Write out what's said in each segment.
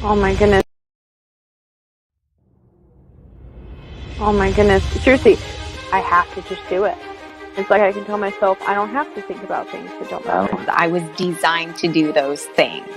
Oh my goodness. Oh my goodness. Seriously, I have to just do it. It's like I can tell myself I don't have to think about things that don't matter. I was designed to do those things.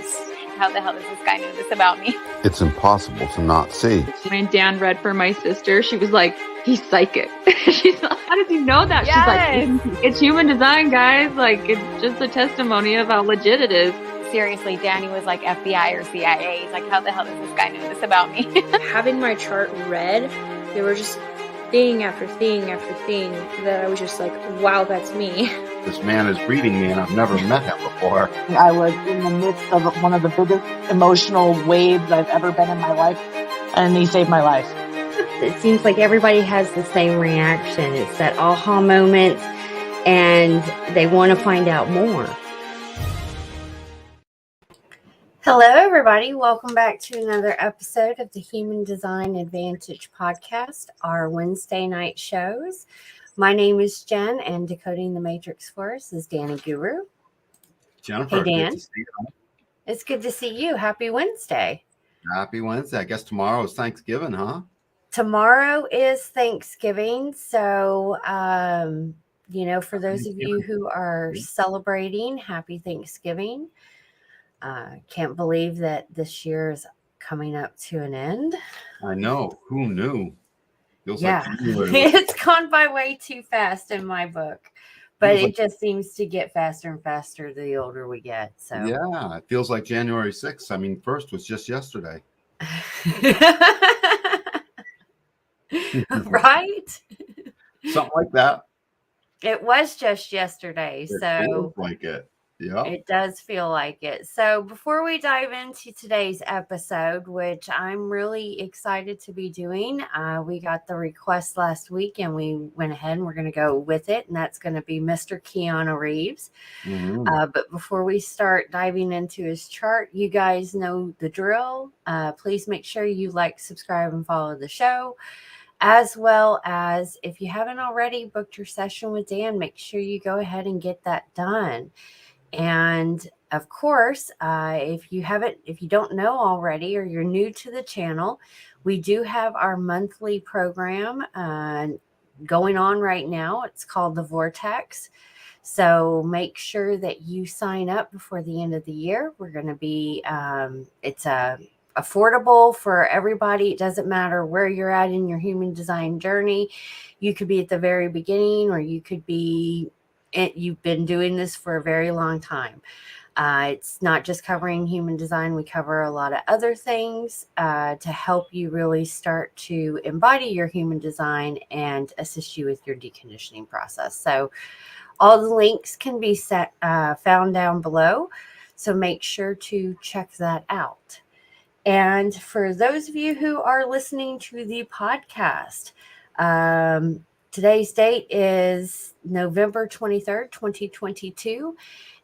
How the hell does this guy know this about me? It's impossible to not see. When Dan read for my sister, she was like, he's psychic. She's like, how did you know that? Yes. She's like, it's human design, guys. Like, it's just a testimony of how legit it is. Seriously, Danny was like FBI or CIA. He's like, how the hell does this guy know this about me? Having my chart read, there were just thing after thing after thing that I was just like, wow, that's me. This man is reading me and I've never met him before. I was in the midst of one of the biggest emotional waves I've ever been in my life, and he saved my life. It seems like everybody has the same reaction. It's that aha moment, and they want to find out more. Hello, everybody. Welcome back to another episode of the Human Design Advantage podcast, our Wednesday night shows. My name is Jen, and decoding the matrix for us is Danny Guru. Jennifer, Hey, Dan. good to see you. It's good to see you. Happy Wednesday. Happy Wednesday. I guess tomorrow is Thanksgiving, huh? Tomorrow is Thanksgiving, so for those of you who are celebrating, happy Thanksgiving. Can't believe that this year is coming up to an end. I know. Who knew? Feels Yeah, like it's gone by way too fast in my book, but it just seems to get faster and faster the older we get. So yeah, it feels like January 6th. I mean, 1st was just yesterday. Right? Something like that. It was just yesterday, It so feels like it. Yeah. it does feel like it. So before we dive into today's episode, which I'm really excited to be doing, we got the request last week and we went ahead and we're going to go with it. And that's going to be Mr. Keanu Reeves. Mm-hmm. But before we start diving into his chart, you guys know the drill. Please make sure you like, subscribe, and follow the show. As well as if you haven't already booked your session with Dan, make sure you go ahead and get that done. And of course, if you don't know already, or you're new to the channel, we do have our monthly program going on right now. It's called the Vortex. So make sure that you sign up before the end of the year. We're going to be, it's affordable for everybody. It doesn't matter where you're at in your human design journey. You could be at the very beginning, or you could be you've been doing this for a very long time. It's not just covering human design. We cover a lot of other things to help you really start to embody your human design and assist you with your deconditioning process. So all the links can be found down below. So make sure to check that out. And for those of you who are listening to the podcast, today's date is November 23rd, 2022,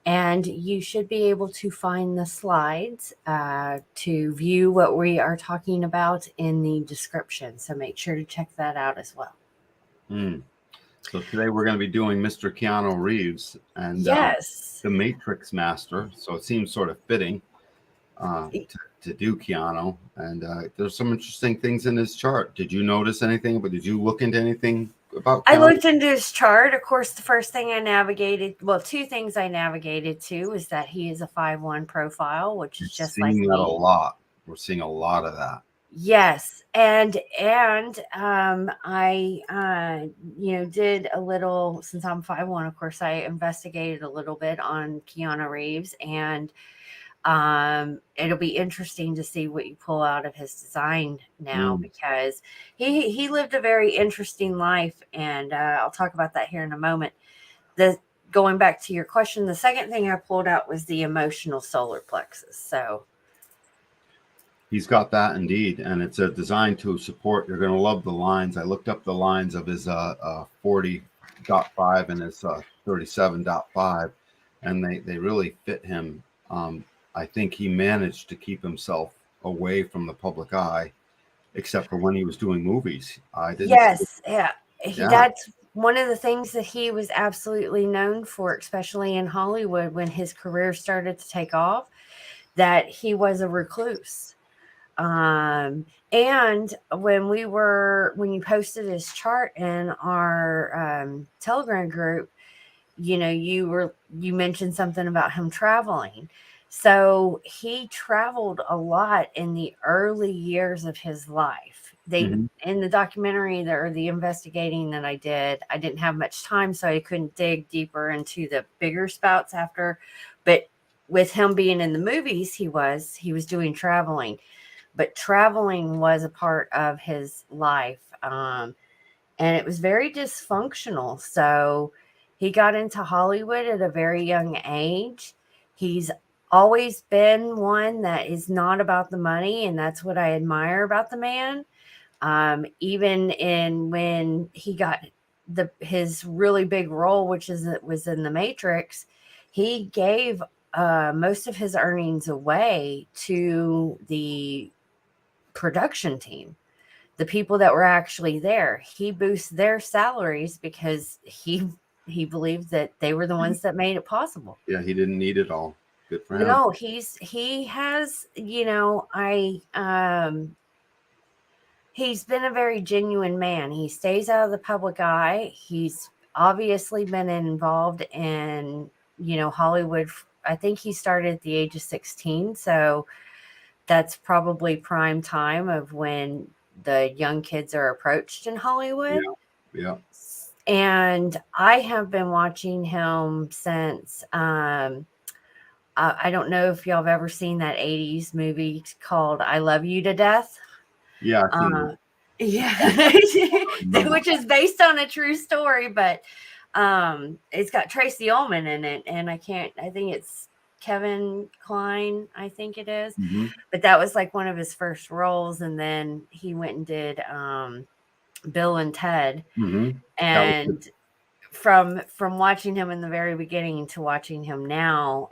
and you should be able to find the slides to view what we are talking about in the description. So make sure to check that out as well. So today we're going to be doing Mr. Keanu Reeves and yes, the Matrix Master. So it seems sort of fitting to do Keanu. And there's some interesting things in his chart. Did you notice anything? But did you look into anything about Keanu? I looked into his chart. Of course, the first thing I navigated, well, two things I navigated to is that he is a 5-1 profile, which is just like me. That a lot. We're seeing a lot of that. Yes, and I did a little, since I'm 5'1", of course, I investigated a little bit on Keanu Reeves, and it'll be interesting to see what you pull out of his design now, because he lived a very interesting life, and I'll talk about that here in a moment. Going back to your question, the second thing I pulled out was the emotional solar plexus. So he's got that indeed, and it's designed to support. You're going to love the lines. I looked up the lines of his 40.5 and his 37.5, and they really fit him. I think he managed to keep himself away from the public eye, except for when he was doing movies. That's one of the things that he was absolutely known for, especially in Hollywood when his career started to take off, that he was a recluse. And when you posted his chart in our Telegram group, you mentioned something about him traveling. So he traveled a lot in the early years of his life. In the documentary or the investigating that I didn't have much time, so I couldn't dig deeper into the bigger spouts after. But with him being in the movies, he was doing traveling. But traveling was a part of his life. And it was very dysfunctional. So he got into Hollywood at a very young age. He's always been one that is not about the money, and that's what I admire about the man. Even when he got his really big role, which was in The Matrix, he gave most of his earnings away to the production team, the people that were actually there. He boosted their salaries because he believed that they were the ones that made it possible. Yeah, he didn't need it all. Good for him. No, he has, he's been a very genuine man. He stays out of the public eye. He's obviously been involved in, Hollywood. I think he started at the age of 16. So that's probably prime time of when the young kids are approached in Hollywood. Yeah. And I have been watching him since, I don't know if y'all have ever seen that 80s movie called I Love You to Death. Yeah. I've Yeah. Which is based on a true story, but it's got Tracy Ullman in it. And I think it's Kevin Kline, I think it is. But that was like one of his first roles. And then he went and did Bill and Ted. And from watching him in the very beginning to watching him now,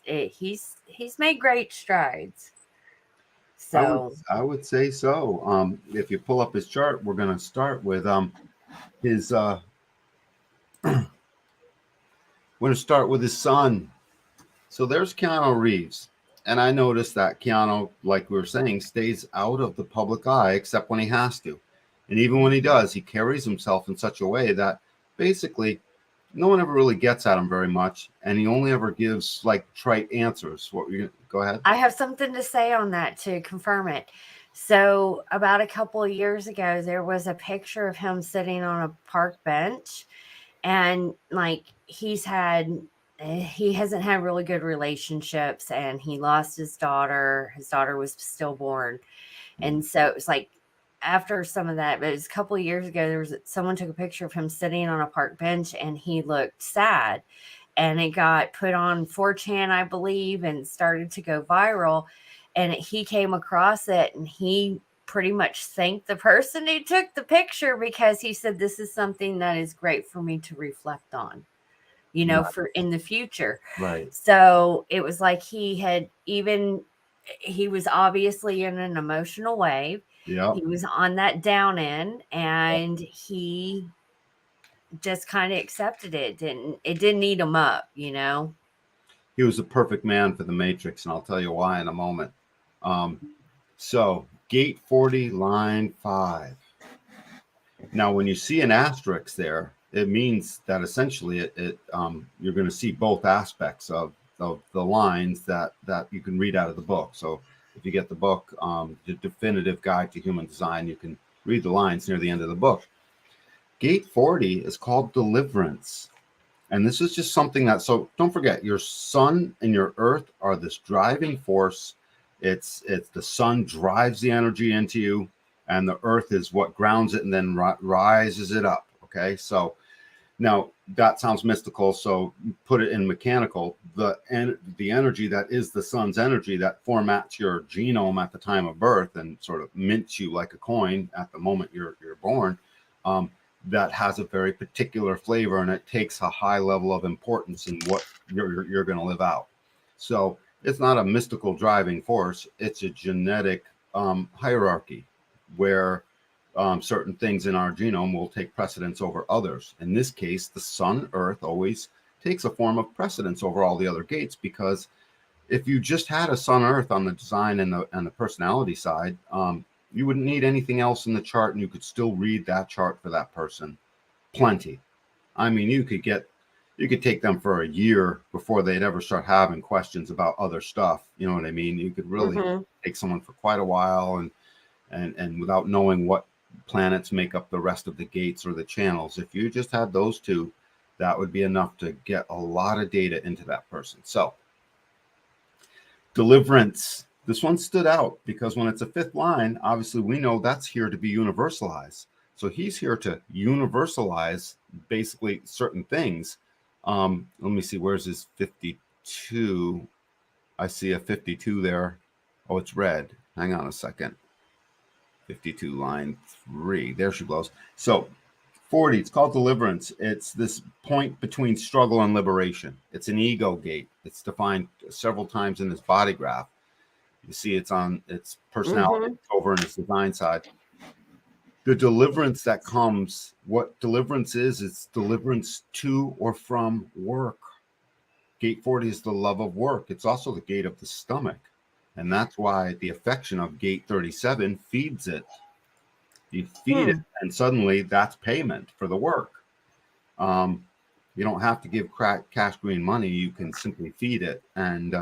he's made great strides. So I would say so. If you pull up his chart, we're going to start with his we're going to start with his son. So there's Keanu Reeves. And I noticed that Keanu, like we were saying, stays out of the public eye except when he has to. And even when he does, he carries himself in such a way that basically no one ever really gets at him very much. And he only ever gives like trite answers. Go ahead. I have something to say on that to confirm it. So about a couple of years ago, there was a picture of him sitting on a park bench. And like he hasn't had really good relationships, and he lost his daughter. His daughter was stillborn. And so it was like after some of that, but it was a couple of years ago, someone took a picture of him sitting on a park bench and he looked sad, and it got put on 4chan, I believe, and started to go viral. And he came across it, and he pretty much thanked the person who took the picture, because he said, this is something that is great for me to reflect on, for in the future. Right. So it was like he was obviously in an emotional wave. Yeah. He was on that down end, and he just kind of accepted it. It didn't eat him up, He was a perfect man for the Matrix, and I'll tell you why in a moment. So gate 40, line 5. Now, when you see an asterisk there, it means that essentially you're going to see both aspects of the lines that you can read out of the book. So if you get the book, The Definitive Guide to Human Design, you can read the lines near the end of the book. Gate 40 is called deliverance. And this is just something so don't forget, your sun and your earth are this driving force. It's the sun drives the energy into you, and the earth is what grounds it and then rises it up. Okay. So now that sounds mystical. So put it in mechanical, the energy that is the sun's energy that formats your genome at the time of birth and sort of mints you like a coin at the moment you're born. That has a very particular flavor, and it takes a high level of importance in what you're going to live out. So it's not a mystical driving force. It's a genetic hierarchy where certain things in our genome will take precedence over others. In this case, the sun, earth always takes a form of precedence over all the other gates, because if you just had a Sun Earth on the design and the personality side, you wouldn't need anything else in the chart, and you could still read that chart for that person. Plenty. I mean, you could take them for a year before they'd ever start having questions about other stuff. You know what I mean? You could really take someone for quite a while, and without knowing what planets make up the rest of the gates or the channels. If you just had those two, that would be enough to get a lot of data into that person. So deliverance, this one stood out because when it's a fifth line, obviously we know that's here to be universalized. So he's here to universalize basically certain things. Let me see, where's his 52? I see a 52 there. Oh, it's red. Hang on a second. 52 line 3. There she goes. So 40, it's called deliverance. It's this point between struggle and liberation. It's an ego gate. It's defined several times in this body graph. You see it's on its personality over in its design side. The deliverance that comes, what deliverance is, it's deliverance to or from work. Gate 40 is the love of work. It's also the gate of the stomach. And that's why the affection of gate 37 feeds it. You feed it, and suddenly that's payment for the work. You don't have to give cash green money. You can simply feed it and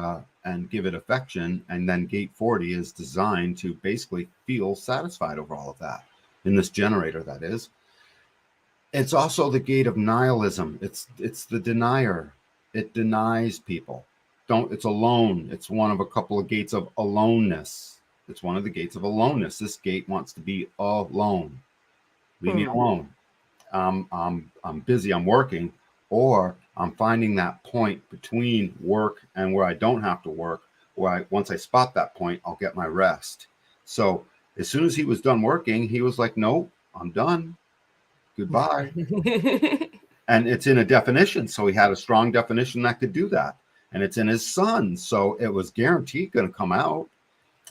give it affection. And then gate 40 is designed to basically feel satisfied over all of that. In this generator, that is. It's also the gate of nihilism. It's the denier. It denies people. It's alone. It's one of a couple of gates of aloneness. It's one of the gates of aloneness. This gate wants to be alone. Leave me alone. I'm busy. I'm working, or I'm finding that point between work and where I don't have to work. Once I spot that point, I'll get my rest. So as soon as he was done working, he was like, "Nope, I'm done. Goodbye." And it's in a definition. So he had a strong definition that could do that. And it's in his sun. So it was guaranteed going to come out.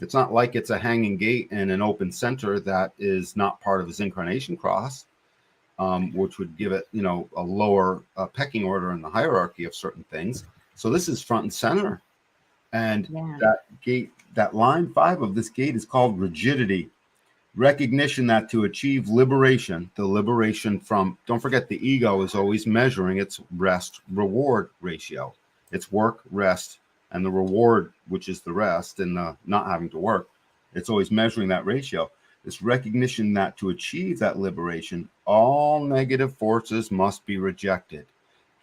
It's not like it's a hanging gate in an open center that is not part of his incarnation cross, which would give it, a lower pecking order in the hierarchy of certain things. So this is front and center. And that gate, that line 5 of this gate is called rigidity. Recognition that to achieve liberation, the liberation from, don't forget, the ego is always measuring its rest-reward ratio. It's work, rest, and the reward, which is the rest and the not having to work. It's always measuring that ratio. This recognition that to achieve that liberation, all negative forces must be rejected.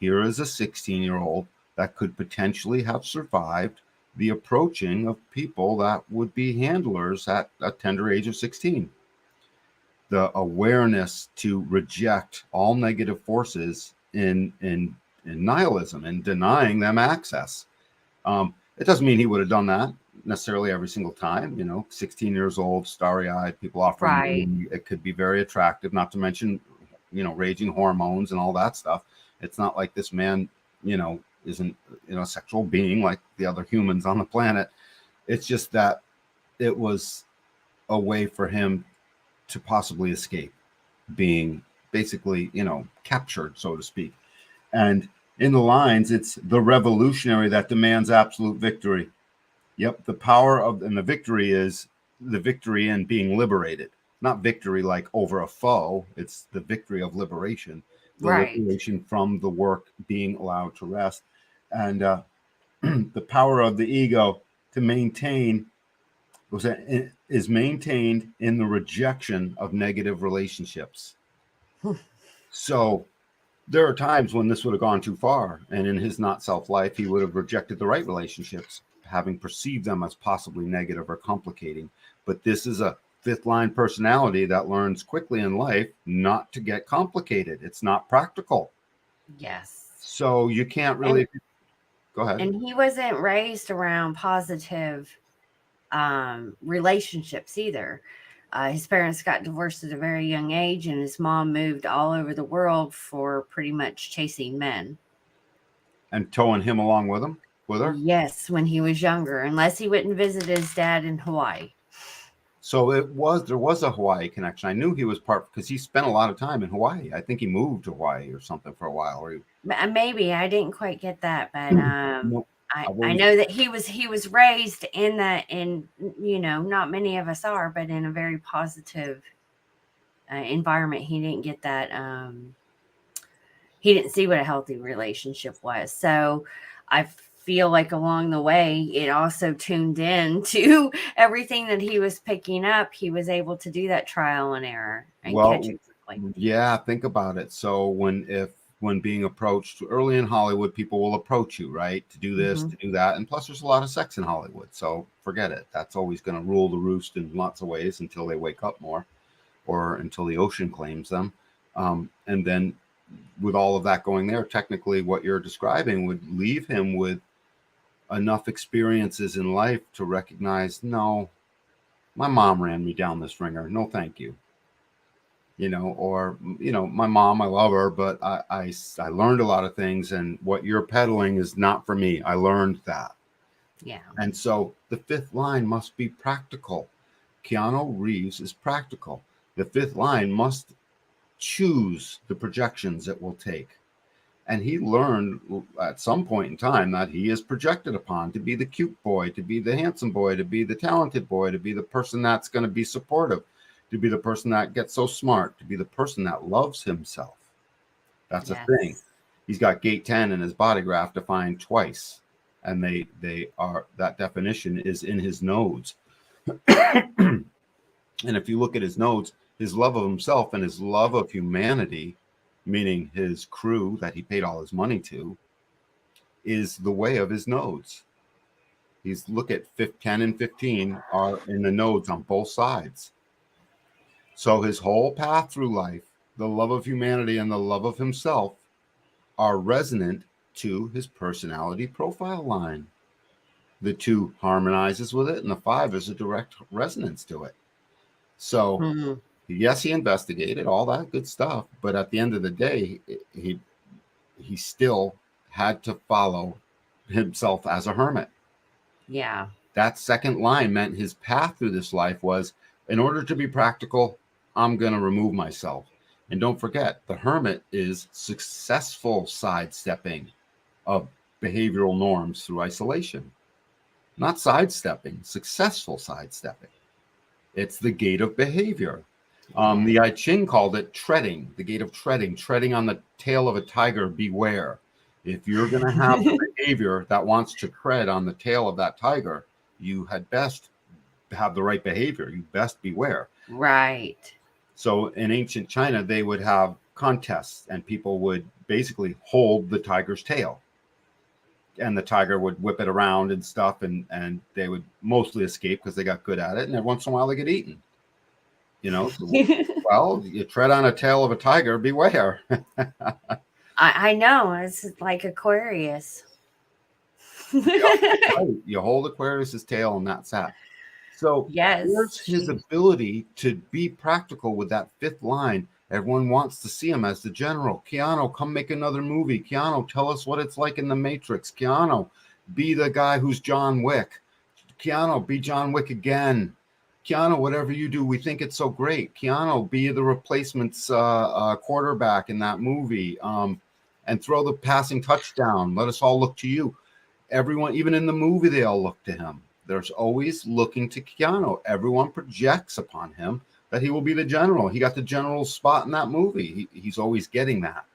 Here is a 16-year-old that could potentially have survived the approaching of people that would be handlers at a tender age of 16. The awareness to reject all negative forces in nihilism and denying them access. It doesn't mean he would have done that necessarily every single time. 16 years old, starry-eyed, people offering it could be very attractive, not to mention, raging hormones and all that stuff. It's not like this man, isn't a sexual being like the other humans on the planet. It's just that it was a way for him to possibly escape being basically, captured, so to speak. And in the lines, it's the revolutionary that demands absolute victory. Yep, the power of, and the victory is the victory in being liberated. Not victory like over a foe. It's the victory of liberation. The liberation from the work, being allowed to rest. And the power of the ego to maintain is maintained in the rejection of negative relationships. So there are times when this would have gone too far, and in his not self life, he would have rejected the right relationships, having perceived them as possibly negative or complicating. But this is a fifth line personality that learns quickly in life not to get complicated. It's not practical. Yes. So you can't really go ahead. And he wasn't raised around positive relationships either. His parents got divorced at a very young age, and his mom moved all over the world for pretty much chasing men. And towing him along with her? Yes, when he was younger, unless he went and visited his dad in Hawaii. So there was a Hawaii connection. I knew he was because he spent a lot of time in Hawaii. I think he moved to Hawaii or something for a while. Maybe I didn't quite get that, but I know that he was raised in not many of us are, but in a very positive environment. He didn't get that. He didn't see what a healthy relationship was. So I feel like along the way, it also tuned in to everything that he was picking up. He was able to do that trial and error and catch it quickly. Yeah, think about it. So when being approached early in Hollywood, people will approach you, right? To do this, to do that. And plus there's a lot of sex in Hollywood. So forget it. That's always going to rule the roost in lots of ways until they wake up more or until the ocean claims them. And then with all of that going there, technically what you're describing would leave him with enough experiences in life to recognize, no, my mom ran me down this ringer. No, thank you. Or my mom, I love her, but I learned a lot of things, and what you're peddling is not for me. I learned that. Yeah. And so the fifth line must be practical. Keanu Reeves is practical. The fifth line must choose the projections it will take. And he learned at some point in time that he is projected upon to be the cute boy, to be the handsome boy, to be the talented boy, to be the person that's going to be supportive, to be the person that gets so smart, to be the person that loves himself. That's a thing. He's got gate 10 in his body graph defined twice. And they are, that definition is in his nodes. And if you look at his nodes, his love of himself and his love of humanity, meaning his crew that he paid all his money to, is the way of his nodes. Look at 10 and 15 are in the nodes on both sides. So his whole path through life, the love of humanity and the love of himself, are resonant to his personality profile line. The 2 harmonizes with it, and the 5 is a direct resonance to it. So yes, he investigated all that good stuff, but at the end of the day, he still had to follow himself as a hermit. Yeah. That second line meant his path through this life was, in order to be practical, I'm going to remove myself. And don't forget, the hermit is successful sidestepping of behavioral norms through isolation. Not sidestepping, successful sidestepping. It's the gate of behavior. The I Ching called it treading, the gate of treading on the tail of a tiger, beware. If you're going to have the behavior that wants to tread on the tail of that tiger, you had best have the right behavior. You best beware. Right. So in ancient China, they would have contests and people would basically hold the tiger's tail. And the tiger would whip it around and stuff, and they would mostly escape because they got good at it. And every once in a while they get eaten. Well, you tread on a tail of a tiger, beware. I know. It's like Aquarius. You hold Aquarius's tail and that's that. So here's his ability to be practical with that fifth line. Everyone wants to see him as the general. Keanu, come make another movie. Keanu, tell us what it's like in the Matrix. Keanu, be the guy who's John Wick. Keanu, be John Wick again. Keanu, whatever you do, we think it's so great. Keanu, be the replacements quarterback in that movie, and throw the passing touchdown. Let us all look to you. Everyone, even in the movie, they all look to him. There's always looking to Keanu. Everyone projects upon him that he will be the general. He got the general spot in that movie. He's always getting that.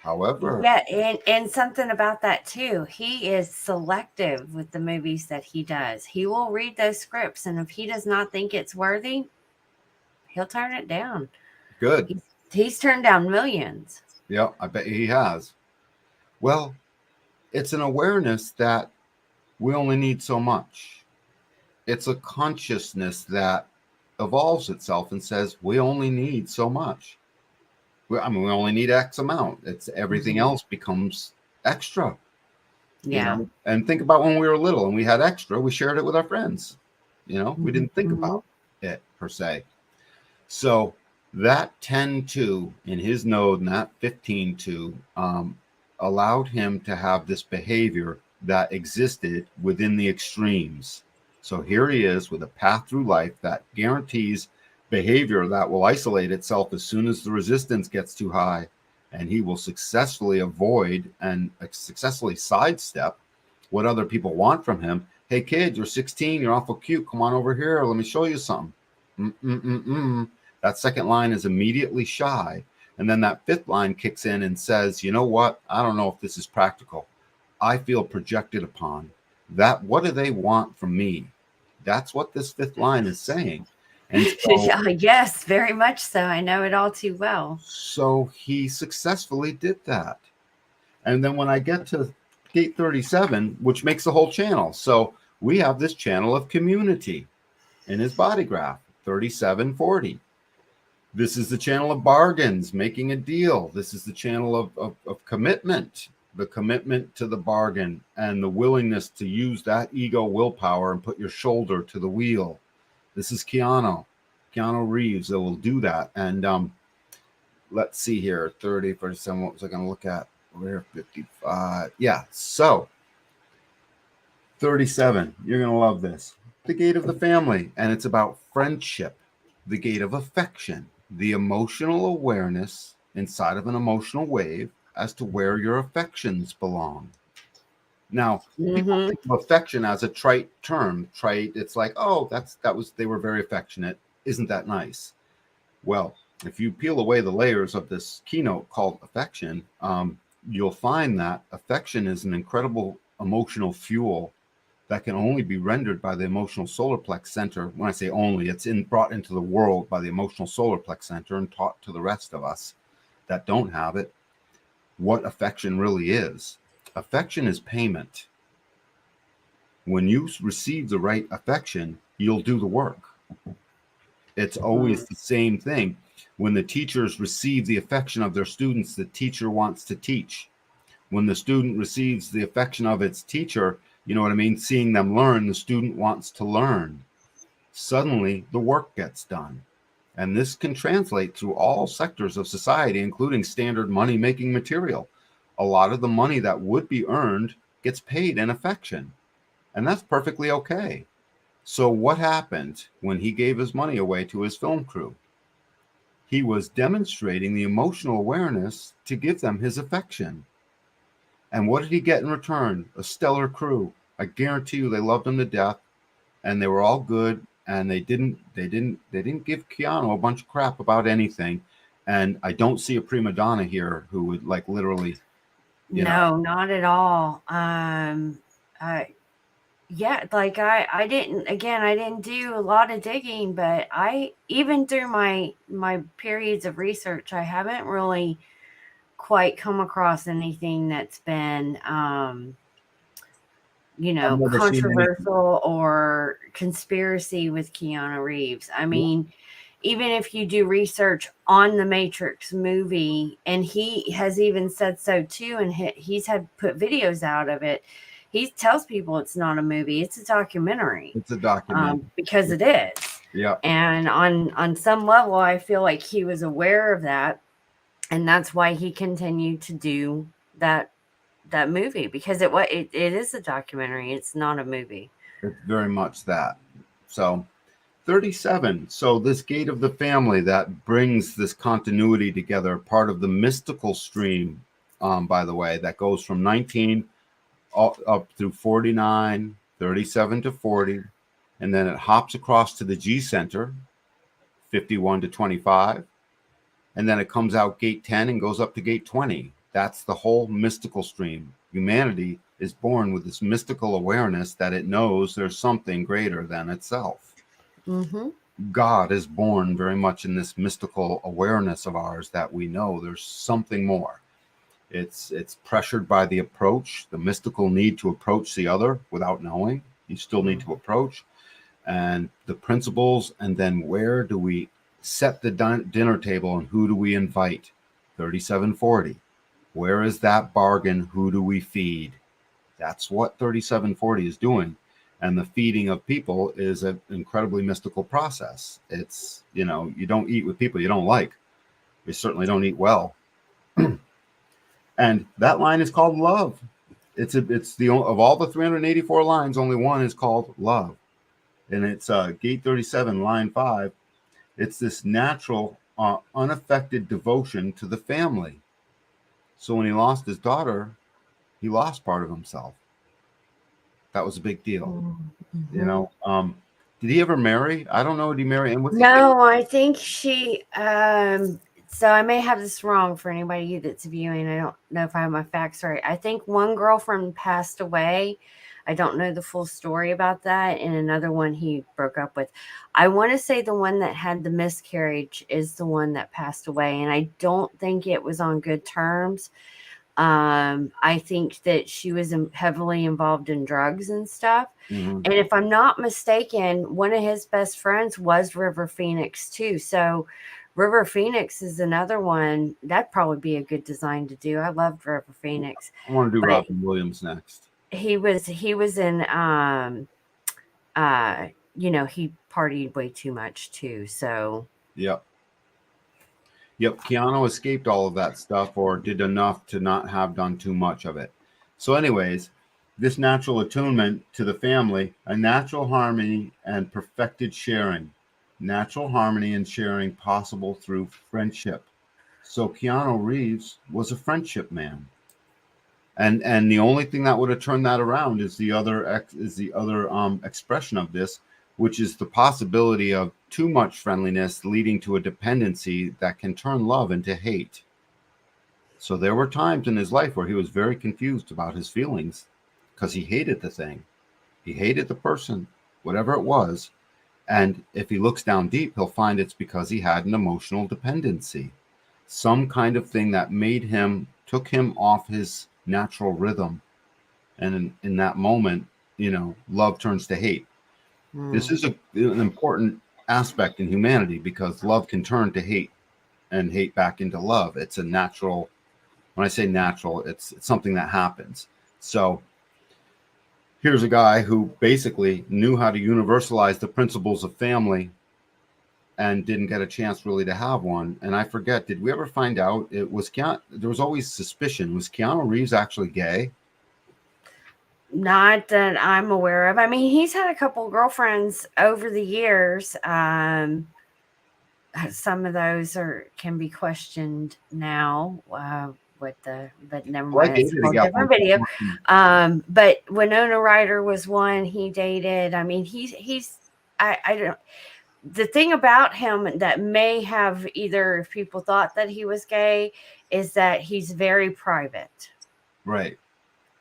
However, and something about that too. He is selective with the movies that he does. He will read those scripts, and if he does not think it's worthy, he'll turn it down. Good. He's turned down millions. Yeah, I bet he has. Well, it's an awareness that we only need so much. It's a consciousness that evolves itself and says we only need so much. We only need X amount. It's everything else becomes extra. Yeah. And think about when we were little and we had extra, we shared it with our friends. We didn't think about it per se. So that 10-2 in his node and that 15-2 allowed him to have this behavior that existed within the extremes. So here he is with a path through life that guarantees behavior that will isolate itself as soon as the resistance gets too high, and he will successfully avoid and successfully sidestep what other people want from him. Hey, kid, you're 16. You're awful cute. Come on over here. Let me show you something. That second line is immediately shy. And then that fifth line kicks in and says, you know what? I don't know if this is practical. I feel projected upon. That, what do they want from me? That's what this fifth line is saying. And so, yes, very much so. I know it all too well. So he successfully did that. And then when I get to gate 37, which makes the whole channel. So we have this channel of community in his body graph, 3740. This is the channel of bargains, making a deal. This is the channel of commitment, the commitment to the bargain and the willingness to use that ego willpower and put your shoulder to the wheel. This is Keanu Reeves that will do that. And let's see here, 30, 37, what was I going to look at? Over here, 55. Yeah, so 37, you're going to love this. The gate of the family, and it's about friendship, the gate of affection, the emotional awareness inside of an emotional wave as to where your affections belong. Now, people think of affection as a trite term. Trite, it's like, oh, they were very affectionate. Isn't that nice? Well, if you peel away the layers of this keynote called affection, you'll find that affection is an incredible emotional fuel that can only be rendered by the emotional solar plex center. When I say only, it's brought into the world by the emotional solar plex center and taught to the rest of us that don't have it what affection really is. Affection is payment. When you receive the right affection, you'll do the work. It's always the same thing. When the teachers receive the affection of their students, the teacher wants to teach. When the student receives the affection of its teacher, you know what I mean? Seeing them learn, the student wants to learn. Suddenly, the work gets done. And this can translate through all sectors of society, including standard money-making material. A lot of the money that would be earned gets paid in affection. And that's perfectly okay. So what happened when he gave his money away to his film crew? He was demonstrating the emotional awareness to give them his affection. And what did he get in return? A stellar crew. I guarantee you they loved him to death, and they were all good, and they didn't give Keanu a bunch of crap about anything. And I don't see a prima donna here who would like literally No, not at all. Yeah, like I didn't do a lot of digging, but I, even through my periods of research, I haven't really quite come across anything that's been controversial or conspiracy with Keanu Reeves. I mean, even if you do research on the Matrix movie, and he has even said so too, and he's had put videos out of it. He tells people it's not a movie; it's a documentary. It's a documentary because it is. Yeah. And on some level, I feel like he was aware of that, and that's why he continued to do that movie, because it is a documentary. It's not a movie. It's very much that. So 37. So this gate of the family that brings this continuity together, part of the mystical stream, by the way, that goes from 19 up through 49, 37 to 40, and then it hops across to the G center, 51 to 25, and then it comes out gate 10 and goes up to gate 20. That's the whole mystical stream. Humanity is born with this mystical awareness that it knows there's something greater than itself. God is born very much in this mystical awareness of ours that we know there's something more. It's pressured by the approach, the mystical need to approach the other without knowing. You still need to approach. And the principles, and then where do we set the dinner table and who do we invite? 3740. Where is that bargain? Who do we feed? That's what 3740 is doing. And the feeding of people is an incredibly mystical process. It's, you don't eat with people you don't like. You certainly don't eat well. And that line is called love. It's the of all the 384 lines, only one is called love. And it's gate 37, line 5. It's this natural, unaffected devotion to the family. So when he lost his daughter, he lost part of himself. That was a big deal. Mm-hmm. You know, did he ever marry? I don't know. Did he marry? And No, I think she. So I may have this wrong for anybody that's viewing. I don't know if I have my facts right. I think one girlfriend passed away. I don't know the full story about that. And another one he broke up with. I want to say the one that had the miscarriage is the one that passed away. And I don't think it was on good terms. I think that she was heavily involved in drugs and stuff. Mhm. And if I'm not mistaken, one of his best friends was River Phoenix too. So River Phoenix is another one. That'd probably be a good design to do. I loved River Phoenix. I want to do But Robin Williams next. he was in he partied way too much too. So Yep. Keanu escaped all of that stuff, or did enough to not have done too much of it. So anyways, this natural attunement to the family, a natural harmony and perfected sharing. Natural harmony and sharing possible through friendship. So Keanu Reeves was a friendship man. And the only thing that would have turned that around is the other expression of this, which is the possibility of too much friendliness leading to a dependency that can turn love into hate. So there were times in his life where he was very confused about his feelings because he hated the thing. He hated the person, whatever it was. And if he looks down deep, he'll find it's because he had an emotional dependency, some kind of thing that took him off his natural rhythm. And in that moment, love turns to hate. This is an important aspect in humanity, because love can turn to hate and hate back into love. It's a natural, when I say natural, it's something that happens. So here's a guy who basically knew how to universalize the principles of family and didn't get a chance really to have one. And I forget, did we ever find out there was always suspicion. Was Keanu Reeves actually gay? not that I'm aware of. I mean, he's had a couple girlfriends over the years. Some of those can be questioned now. But never mind. It's a whole different video. But Winona Ryder was one he dated. I mean, I don't. The thing about him that may have either people thought that he was gay is that he's very private. Right.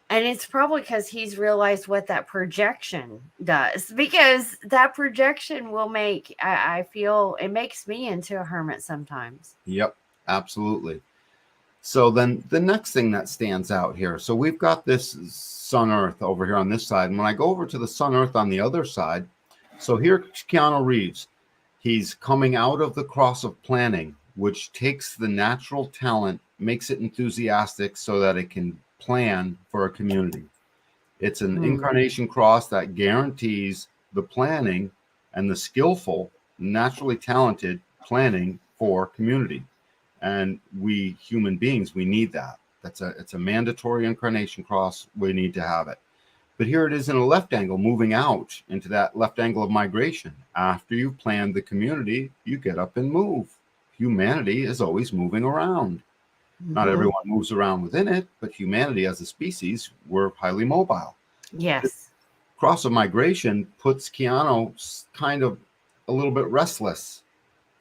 And it's probably because he's realized what that projection does, because that projection will I feel it makes me into a hermit sometimes. Yep, absolutely. So then the next thing that stands out here. So we've got this Sun Earth over here on this side. And when I go over to the Sun Earth on the other side, so here's Keanu Reeves. He's coming out of the cross of planning, which takes the natural talent, makes it enthusiastic so that it can plan for a community. It's an incarnation cross that guarantees the planning and the skillful, naturally talented planning for community. And we human beings, we need that. It's a mandatory incarnation cross. We need to have it. But here it is in a left angle, moving out into that left angle of migration. After you've planned the community, you get up and move. Humanity is always moving around. Not everyone moves around within it, but humanity as a species, we're highly mobile. Yes. This cross of migration puts Keanu kind of a little bit restless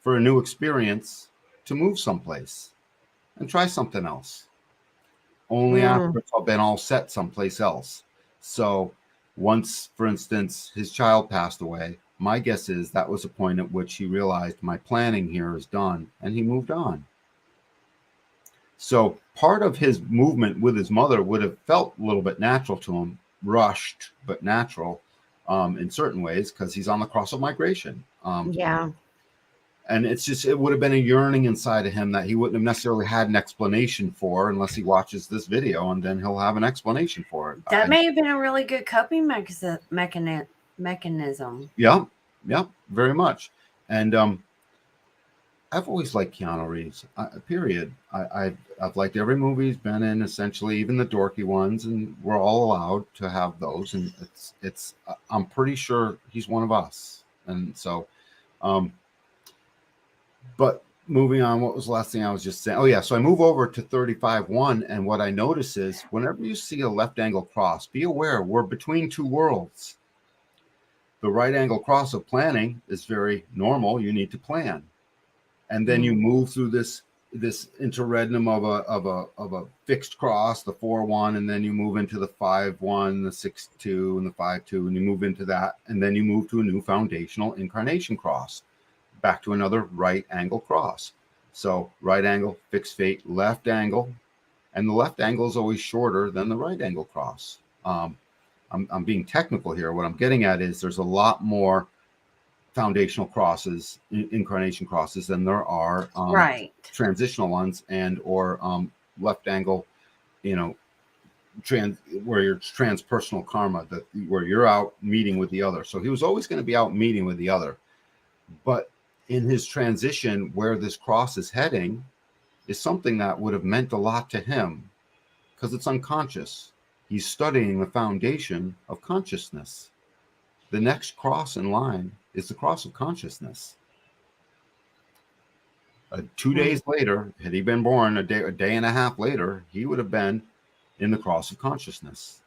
for a new experience, to move someplace and try something else. Only after it's been all set someplace else. So once, for instance, his child passed away, my guess is that was a point at which he realized my planning here is done, and he moved on. So part of his movement with his mother would have felt a little bit natural to him, rushed, but natural in certain ways, because he's on the cross of migration. Yeah. And it would have been a yearning inside of him that he wouldn't have necessarily had an explanation for unless he watches this video, and then he'll have an explanation for it. That may have been a really good coping mechanism. Yeah, very much. And I've always liked Keanu Reeves, period. I've liked every movie he's been in, essentially, even the dorky ones, and we're all allowed to have those. And it's I'm pretty sure he's one of us. And so, but moving on, what was the last thing I was just saying? Oh, yeah. So I move over to 35.1, and what I notice is whenever you see a left angle cross, be aware we're between two worlds. The right angle cross of planning is very normal. You need to plan. And then you move through this interregnum of a fixed cross, the 4-1, and then you move into the 5-1, the 6-2, and the 5-2, and you move into that, and then you move to a new foundational incarnation cross, back to another right angle cross. So right angle, fixed fate, left angle, and the left angle is always shorter than the right angle cross. I'm being technical here. What I'm getting at is there's a lot more foundational crosses, incarnation crosses, than there are Right. transitional ones and or left angle, where you're transpersonal karma, where you're out meeting with the other. So he was always going to be out meeting with the other. But in his transition, where this cross is heading is something that would have meant a lot to him because it's unconscious. He's studying the foundation of consciousness. The next cross in line is the cross of consciousness. 2 days later, had he been born a day and a half later, he would have been in the cross of consciousness.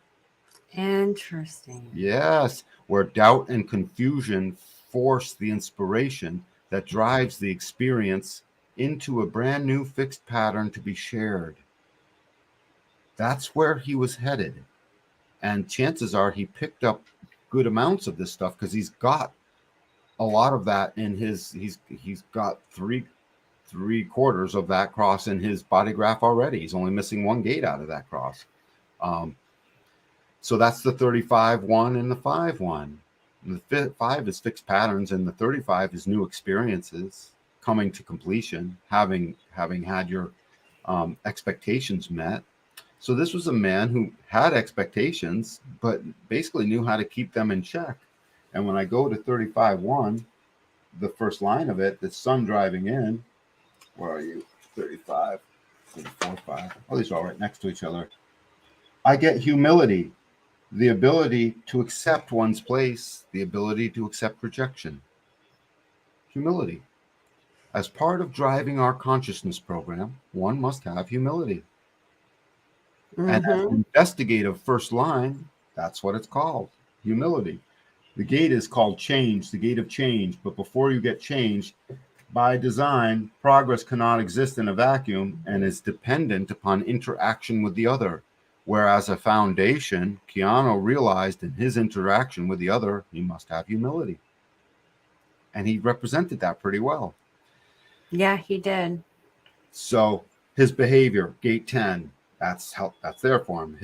Interesting. Yes, where doubt and confusion force the inspiration that drives the experience into a brand new fixed pattern to be shared. That's where he was headed. And chances are he picked up good amounts of this stuff because he's got a lot of that in his, he's got three quarters of that cross in his body graph already. He's only missing one gate out of that cross. So that's the 35-1 and the 5-1. The 5 is fixed patterns, and the 35 is new experiences coming to completion, having had your expectations met. So this was a man who had expectations, but basically knew how to keep them in check. And when I go to 35-1, the first line of it, the sun driving in, where are you? 35, 34, 5. Oh, these are all right next to each other. I get humility, the ability to accept one's place, the ability to accept rejection. Humility. As part of driving our consciousness program, one must have humility. And as an investigative first line, that's what it's called, humility. The gate is called change, the gate of change. But before you get change, by design, progress cannot exist in a vacuum and is dependent upon interaction with the other. Whereas a foundation, Keanu realized in his interaction with the other, he must have humility. And he represented that pretty well. Yeah, he did. So his behavior, gate 10, that's there for him.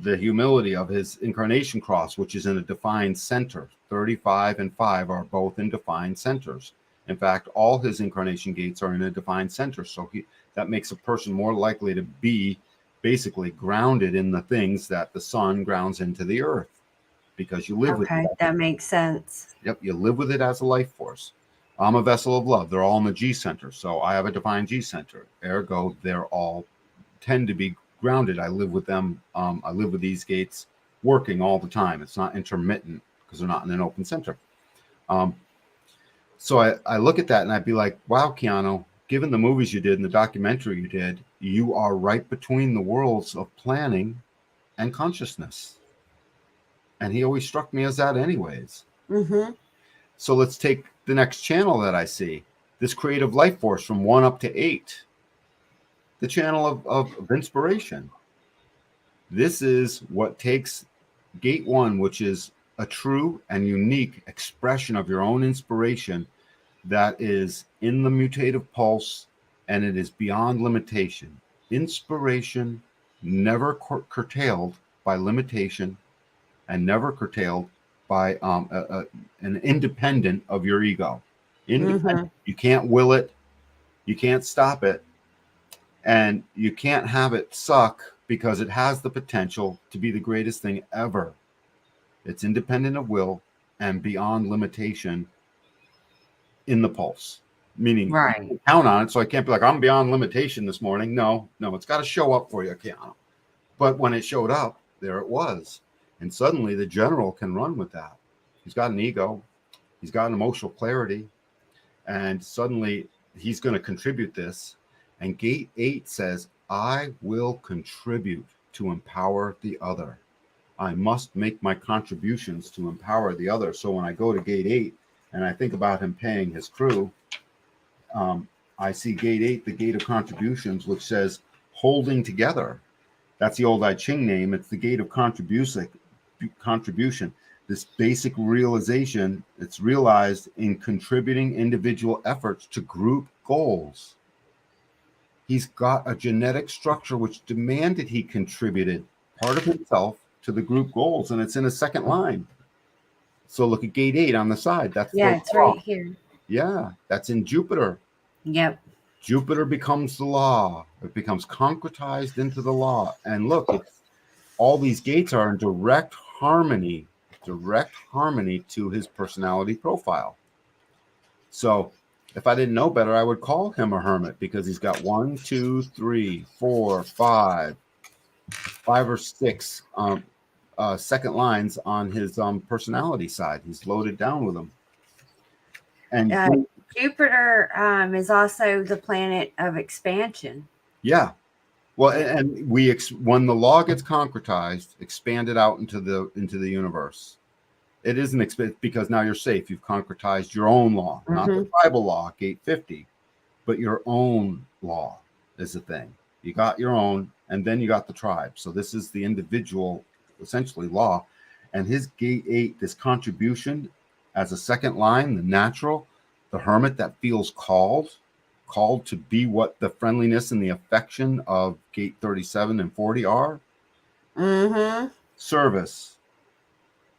The humility of his incarnation cross, which is in a defined center. 35 and 5 are both in defined centers. In fact, all his incarnation gates are in a defined center. So that makes a person more likely to be basically grounded in the things that the sun grounds into the earth, because you live with it. Okay, that makes sense. Yep, you live with it as a life force. I'm a vessel of love. They're all in the G center. So I have a defined G center. Ergo, they're all tend to be grounded. I live with them. I live with these gates working all the time. It's not intermittent because they're not in an open center. So I look at that and I'd be like, wow, Keanu, given the movies you did and the documentary you did, you are right between the worlds of planning and consciousness. And he always struck me as that anyways. So let's take the next channel that I see, this creative life force from 1 up to 8, the channel of inspiration. This is what takes gate 1, which is a true and unique expression of your own inspiration that is in the mutative pulse, and it is beyond limitation. Inspiration never curtailed by limitation and never curtailed by an independent of your ego. Independent. You can't will it, you can't stop it, and you can't have it suck because it has the potential to be the greatest thing ever. It's independent of will and beyond limitation in the pulse, meaning you can count on it. So I can't be like, I'm beyond limitation this morning. No, it's got to show up for you, Keanu. But when it showed up, there it was. And suddenly the general can run with that. He's got an ego. He's got an emotional clarity. And suddenly he's going to contribute this. And gate 8 says, I will contribute to empower the other. I must make my contributions to empower the other. So when I go to gate 8 and I think about him paying his crew, I see gate 8, the gate of contributions, which says holding together. That's the old I Ching name. It's the gate of contribution. This basic realization, it's realized in contributing individual efforts to group goals. He's got a genetic structure which demanded he contributed part of himself to the group goals, and it's in a second line. So look at gate 8 on the side. That's it's right here. Yeah, that's in Jupiter. Yep. Jupiter becomes the law. It becomes concretized into the law. And look, all these gates are in direct harmony to his personality profile. So if I didn't know better, I would call him a hermit, because he's got 1, 2, 3, 4, 5 or 6 second lines on his personality side. He's loaded down with them. And Jupiter is also the planet of expansion. Yeah. Well, and when the law gets concretized, expanded out into the universe, it isn't because now you're safe. You've concretized your own law, not the tribal law, gate 50, but your own law is the thing. You got your own, and then you got the tribe. So this is the individual, essentially, law. And his gate 8, this contribution as a second line, the natural, the hermit that feels called to be what the friendliness and the affection of gate 37 and 40 are. Service,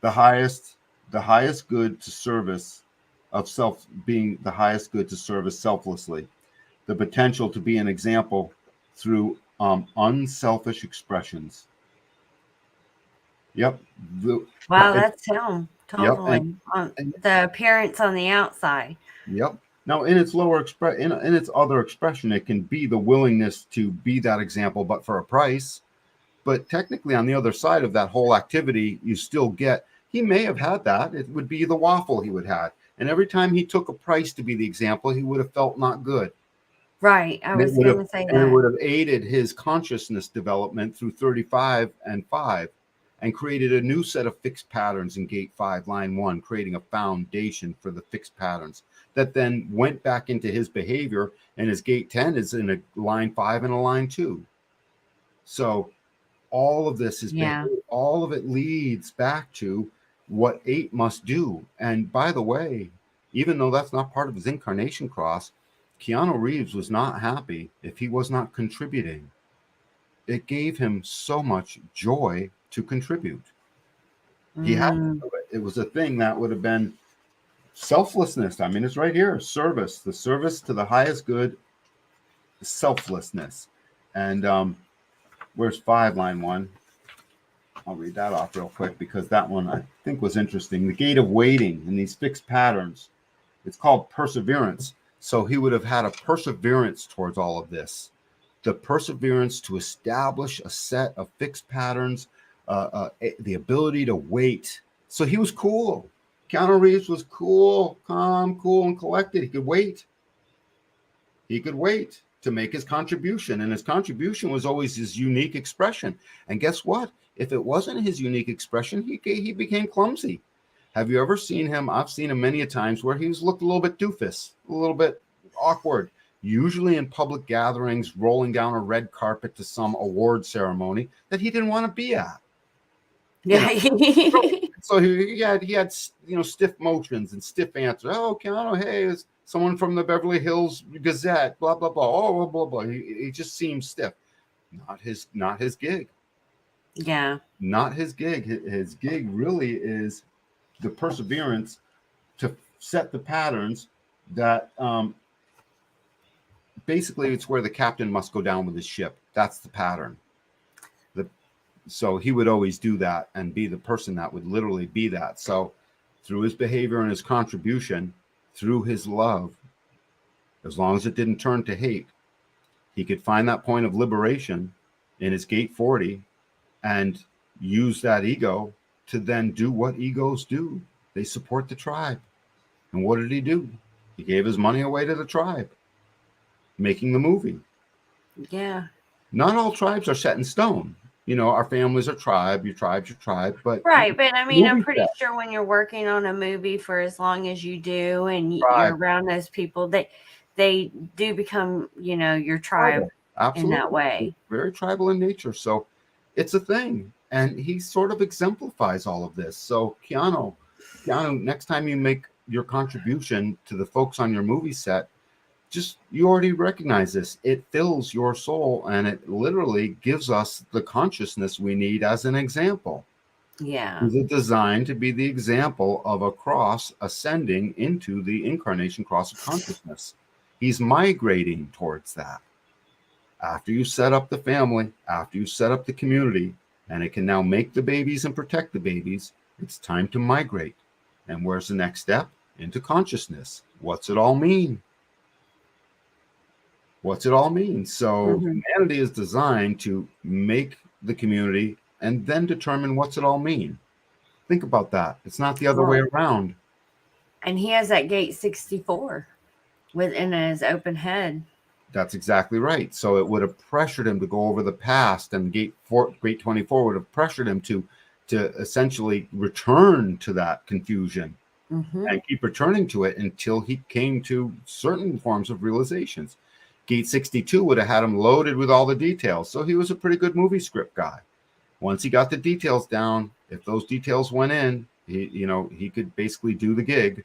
the highest good to service of self, being the highest good to service selflessly, the potential to be an example through unselfish expressions. Yep. Wow, that's him. Totally. Yep. And the appearance on the outside. Yep. Now, in its lower in its other expression, it can be the willingness to be that example, but for a price. But technically, on the other side of that whole activity, you still get. He may have had that. It would be the waffle he would have, and every time he took a price to be the example, he would have felt not good. Right. I was going to say that. It would have aided his consciousness development through 35 and 5. And created a new set of fixed patterns in gate 5, line 1, creating a foundation for the fixed patterns that then went back into his behavior. And his gate 10 is in a line 5 and a line 2. So all of this is all of it leads back to what 8 must do. And by the way, even though that's not part of his incarnation cross, Keanu Reeves was not happy if he was not contributing. It gave him so much joy to contribute. He had to do it. It was a thing that would have been selflessness. I mean, it's right here. Service, the service to the highest good, selflessness. And where's 5, line 1? I'll read that off real quick, because that one I think was interesting. The gate of waiting in these fixed patterns. It's called perseverance. So he would have had a perseverance towards all of this. The perseverance to establish a set of fixed patterns, the ability to wait. So he was cool. Keanu Reeves was cool, calm, cool, and collected. He could wait. He could wait to make his contribution. And his contribution was always his unique expression. And guess what? If it wasn't his unique expression, he became clumsy. Have you ever seen him? I've seen him many a times where he's looked a little bit doofus, a little bit awkward. Usually in public gatherings, rolling down a red carpet to some award ceremony that he didn't want to be at. Yeah. So he had stiff motions and stiff answers. Oh, Keanu, hey, it's someone from the Beverly Hills Gazette, blah, blah, blah. Oh, blah, blah. He just seems stiff. Not his gig. Yeah. Not his gig. His gig really is the perseverance to set the patterns that basically it's where the captain must go down with his ship. That's the pattern. So he would always do that and be the person that would literally be that. So through his behavior and his contribution, through his love, as long as it didn't turn to hate, he could find that point of liberation in his gate 40 and use that ego to then do what egos do. They support the tribe. And what did he do? He gave his money away to the tribe. making the movie. Yeah. Not all tribes are set in stone. You know, our families are tribe, your tribe's your tribe, but Right, but I mean, I'm movie pretty set, sure when you're working on a movie for as long as you do, and tribe, you're around those people, they do become, your tribe tribal. in that Absolutely. way. Very tribal in nature. So it's a thing. And he sort of exemplifies all of this. So Keanu, next time you make your contribution to the folks on your movie set, just you already recognize this. It fills your soul and it literally gives us the consciousness we need as an example. Yeah. Is it designed to be the example of a cross ascending into the incarnation cross of consciousness? He's migrating towards that. After you set up the family, after you set up the community, and it can now make the babies and protect the babies, it's time to migrate. And where's the next step? Into consciousness. What's it all mean? What's it all mean? So humanity is designed to make the community and then determine what's it all mean. Think about that. It's not the other way around. And he has that gate 64 within his open head. That's exactly right. So it would have pressured him to go over the past, and gate 24 would have pressured him to essentially return to that confusion and keep returning to it until he came to certain forms of realizations. Gate 62 would have had him loaded with all the details. So he was a pretty good movie script guy. Once he got the details down, if those details went in, he could basically do the gig.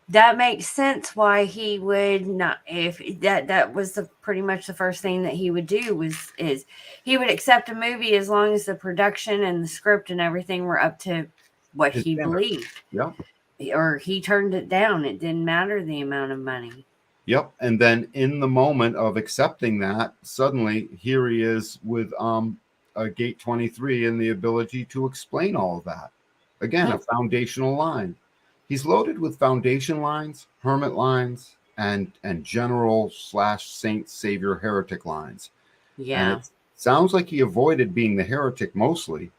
That makes sense why he would not, if that was pretty much the first thing that he would do is he would accept a movie as long as the production and the script and everything were up to what he believed. Yep. Or he turned it down. It didn't matter the amount of money. Yep. And then in the moment of accepting that, suddenly here he is with a gate 23 and the ability to explain all of that. Again, a foundational line. He's loaded with foundation lines, hermit lines, and general / saint savior heretic lines. Yeah. And it sounds like he avoided being the heretic mostly.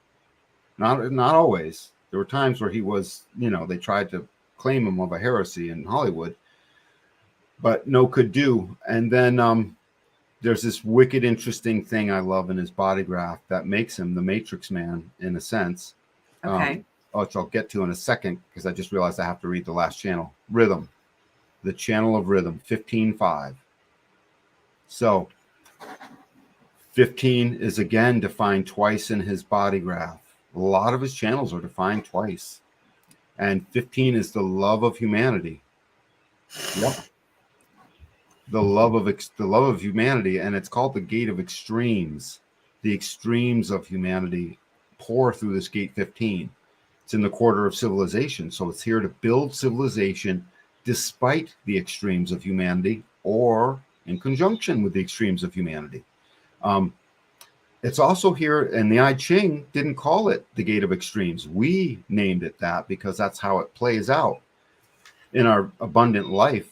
Not always. There were times where he was, they tried to claim him of a heresy in Hollywood, but no could do. And then there's this wicked interesting thing I love in his body graph that makes him the Matrix Man in a sense. Okay. Which I'll get to in a second because I just realized I have to read the last channel. Rhythm. The channel of rhythm, 15.5. So 15 is again defined twice in his body graph. A lot of his channels are defined twice. And 15 is the love of humanity. Yep. The love of humanity, and it's called the gate of extremes. The extremes of humanity pour through this gate 15. It's in the quarter of civilization, so it's here to build civilization despite the extremes of humanity or in conjunction with the extremes of humanity. It's also here, and the I Ching didn't call it the gate of extremes. We named it that because that's how it plays out in our abundant life.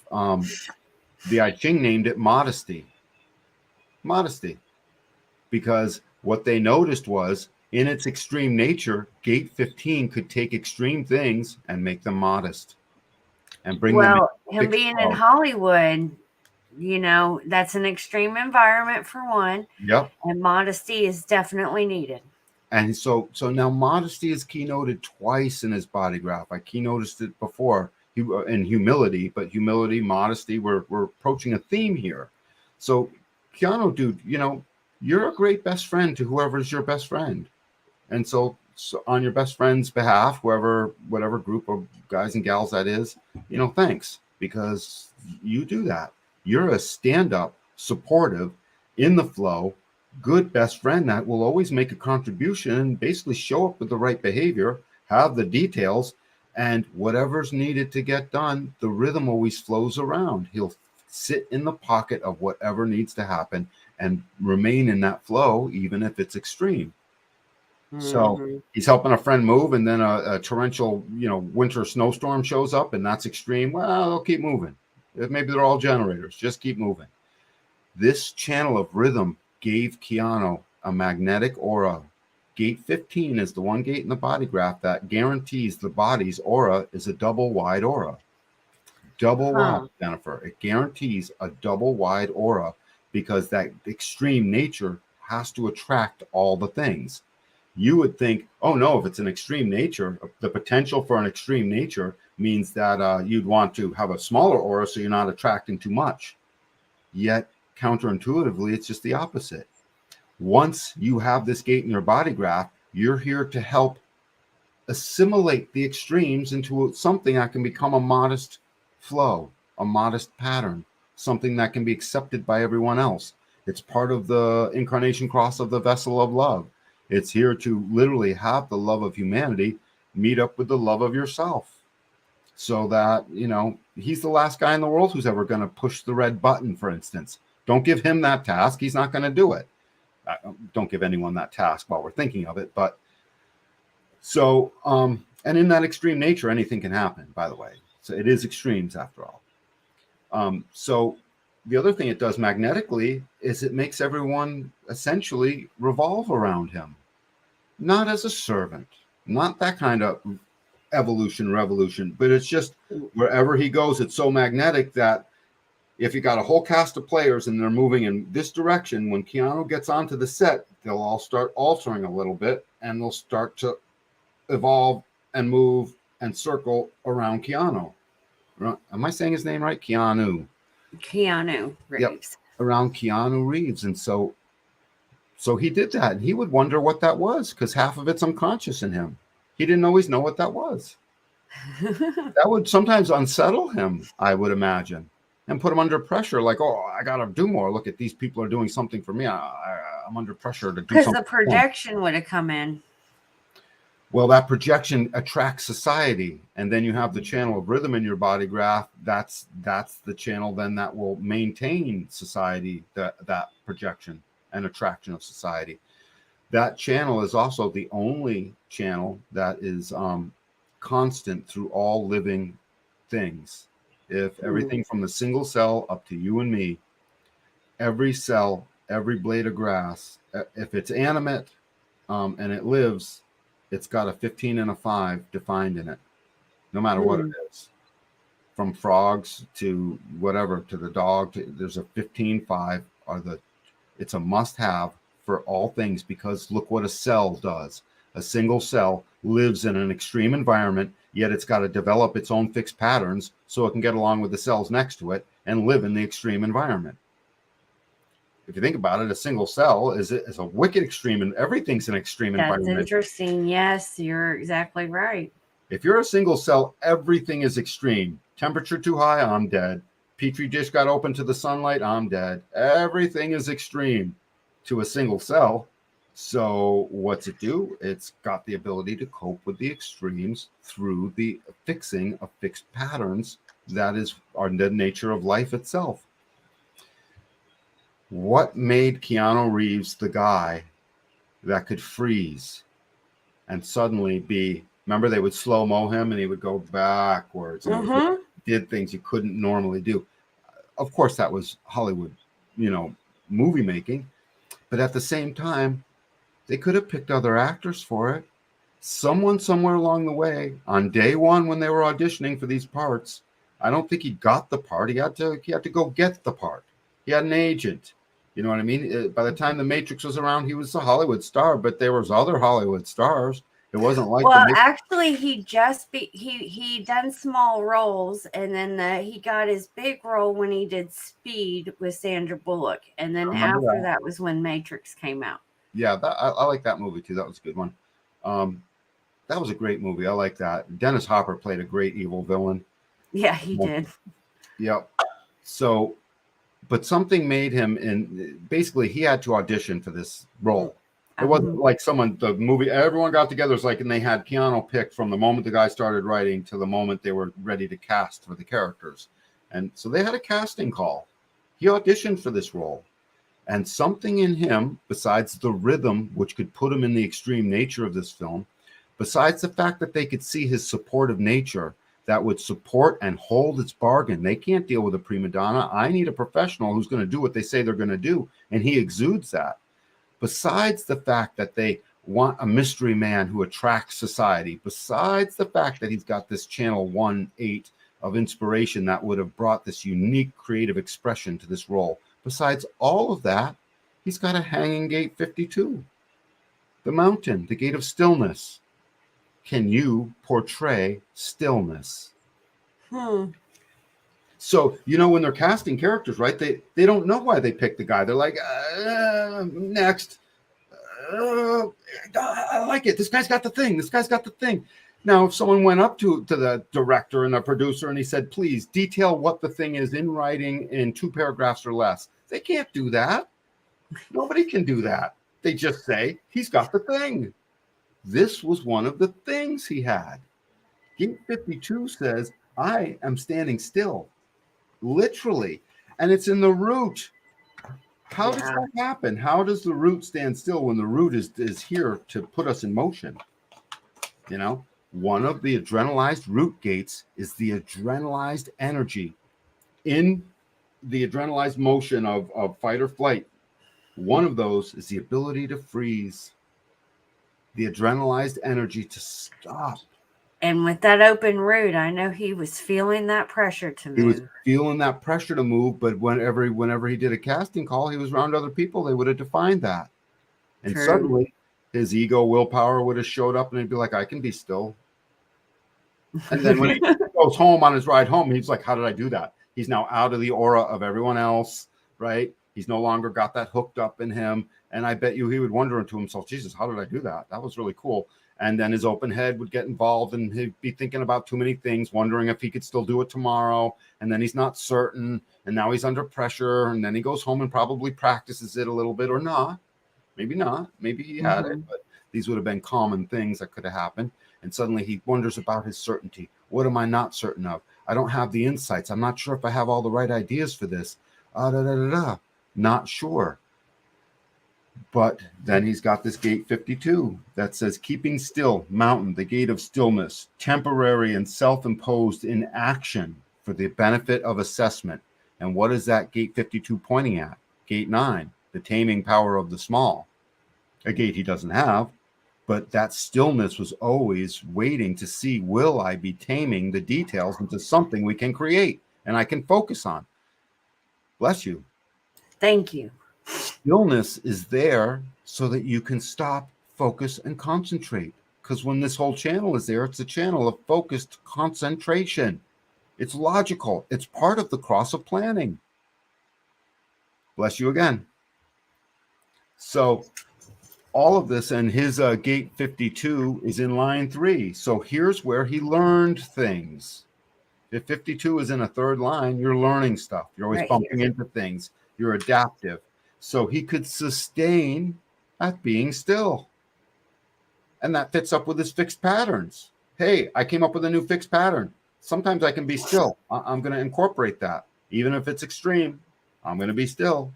The I Ching named it modesty. Modesty. Because what they noticed was, in its extreme nature, gate 15 could take extreme things and make them modest. And bring them him being in Hollywood, that's an extreme environment for one. Yep. And modesty is definitely needed. And so now modesty is keynoted twice in his body graph. I keynoted it before in humility, but humility, modesty, we're approaching a theme here. So Keanu, dude, you're a great best friend to whoever's your best friend. And so on your best friend's behalf, whatever group of guys and gals that is, thanks, because you do that. You're a stand-up, supportive, in the flow, good best friend that will always make a contribution and basically show up with the right behavior, have the details, and whatever's needed to get done, the rhythm always flows around. He'll sit in the pocket of whatever needs to happen and remain in that flow, even if it's extreme. So he's helping a friend move, and then a torrential, winter snowstorm shows up, and that's extreme. Well, they'll keep moving. Maybe they're all generators. Just keep moving. This channel of rhythm gave Keanu a magnetic aura. Gate 15 is the one gate in the body graph that guarantees the body's aura is a double wide aura. Double wide, Jennifer. It guarantees a double wide aura because that extreme nature has to attract all the things. You would think, oh no, if it's an extreme nature, the potential for an extreme nature means that you'd want to have a smaller aura so you're not attracting too much. Yet, counterintuitively, it's just the opposite. Once you have this gate in your body graph, you're here to help assimilate the extremes into something that can become a modest flow, a modest pattern, something that can be accepted by everyone else. It's part of the incarnation cross of the vessel of love. It's here to literally have the love of humanity meet up with the love of yourself. So that, you know, he's the last guy in the world who's ever going to push the red button, for instance. Don't give him that task. He's not going to do it. Don't give anyone that task while we're thinking of it. But so, and in that extreme nature, anything can happen, by the way. So it is extremes after all. So the other thing it does magnetically is it makes everyone essentially revolve around him, not as a servant, not that kind of evolution, revolution, but it's just wherever he goes, it's so magnetic that if you got a whole cast of players and they're moving in this direction, when Keanu gets onto the set, they'll all start altering a little bit and they'll start to evolve and move and circle around Keanu. Am I saying his name right? Keanu Reeves. Yep, around Keanu Reeves. And so he did that. And he would wonder what that was because half of it's unconscious in him. He didn't always know what that was. That would sometimes unsettle him, I would imagine, and put him under pressure. Like, oh, I got to do more. Look at these people are doing something for me. I'm under pressure to do something. Because the projection would have come in. Well, that projection attracts society. And then you have the channel of rhythm in your body graph. That's the channel then that will maintain society, that projection and attraction of society. That channel is also the only channel that is constant through all living things. If everything from the single cell up to you and me, every cell, every blade of grass, if it's animate and it lives, it's got a 15 and a 5 defined in it, no matter what it is. From frogs to whatever, to the dog, there's a 15-5 it's a must-have for all things, because look what a cell does. A single cell lives in an extreme environment, yet it's got to develop its own fixed patterns so it can get along with the cells next to it and live in the extreme environment. If you think about it, a single cell is a wicked extreme, and everything's an extreme environment. That's interesting. Yes, you're exactly right. If you're a single cell, everything is extreme. Temperature too high, I'm dead. Petri dish got open to the sunlight, I'm dead. Everything is extreme to a single cell. So what's it do? It's got the ability to cope with the extremes through the fixing of fixed patterns. That is the nature of life itself. What made Keanu Reeves the guy that could freeze and suddenly be, remember they would slow-mo him and he would go backwards and did things you couldn't normally do. Of course, that was Hollywood, movie making. But at the same time, they could have picked other actors for it. Someone somewhere along the way, on day one when they were auditioning for these parts, I don't think he got the part. He had to go get the part. He had an agent. You know what I mean? By the time The Matrix was around, he was a Hollywood star, but there was other Hollywood stars. It wasn't like actually, he done small roles, and then he got his big role when he did Speed with Sandra Bullock, and then after that was when Matrix came out. Yeah, I like that movie too. That was a good one. That was a great movie. I like that. Dennis Hopper played a great evil villain. Yeah, he did. Yep. So, but something made him, basically he had to audition for this role. It wasn't like the movie, everyone got together, and they had Keanu picked from the moment the guy started writing to the moment they were ready to cast for the characters. And so they had a casting call. He auditioned for this role. And something in him, besides the rhythm, which could put him in the extreme nature of this film, besides the fact that they could see his supportive nature that would support and hold its bargain. They can't deal with a prima donna. I need a professional who's going to do what they say they're going to do. And he exudes that. Besides the fact that they want a mystery man who attracts society, besides the fact that he's got this channel 1-8 of inspiration that would have brought this unique creative expression to this role, Besides all of that, he's got a hanging gate 52, the mountain, the gate of stillness. Can you portray stillness? So, when they're casting characters, right, they don't know why they picked the guy. They're like, next. I like it. This guy's got the thing. This guy's got the thing. Now, if someone went up to the director and the producer and he said, please detail what the thing is in writing in 2 paragraphs or less, they can't do that. Nobody can do that. They just say, he's got the thing. This was one of the things he had. Gate 52 says, I am standing still, literally. And it's in the root. How does that happen? How does the root stand still when the root is here to put us in motion? One of the adrenalized root gates is the adrenalized energy in the adrenalized motion of fight or flight. One of those is the ability to freeze, the adrenalized energy to stop. And with that open root, I know he was feeling that pressure to move. He was feeling that pressure to move, but whenever he did a casting call, he was around other people. They would have defined that. And suddenly, his ego, willpower would have showed up, and he'd be like, I can be still. And then when he goes home on his ride home, he's like, how did I do that? He's now out of the aura of everyone else, right? He's no longer got that hooked up in him. And I bet you he would wonder to himself, Jesus, how did I do that? That was really cool. And then his open head would get involved and he'd be thinking about too many things, wondering if he could still do it tomorrow. And then he's not certain. And now he's under pressure. And then he goes home and probably practices it a little bit or not. Maybe not. Maybe he had it. But these would have been common things that could have happened. And suddenly he wonders about his certainty. What am I not certain of? I don't have the insights. I'm not sure if I have all the right ideas for this. Not sure. But then he's got this gate 52 that says, keeping still, mountain, the gate of stillness, temporary and self-imposed in action for the benefit of assessment. And what is that gate 52 pointing at? Gate 9, the taming power of the small. A gate he doesn't have, but that stillness was always waiting to see, will I be taming the details into something we can create and I can focus on? Bless you. Thank you. Stillness is there so that you can stop, focus, and concentrate. Because when this whole channel is there, it's a channel of focused concentration. It's logical. It's part of the cross of planning. Bless you again. So all of this and his gate 52 is in line 3. So here's where he learned things. If 52 is in a third line, you're learning stuff. You're always bumping into things. You're adaptive. So he could sustain at being still. And that fits up with his fixed patterns. Hey, I came up with a new fixed pattern. Sometimes I can be still. I'm going to incorporate that. Even if it's extreme, I'm going to be still.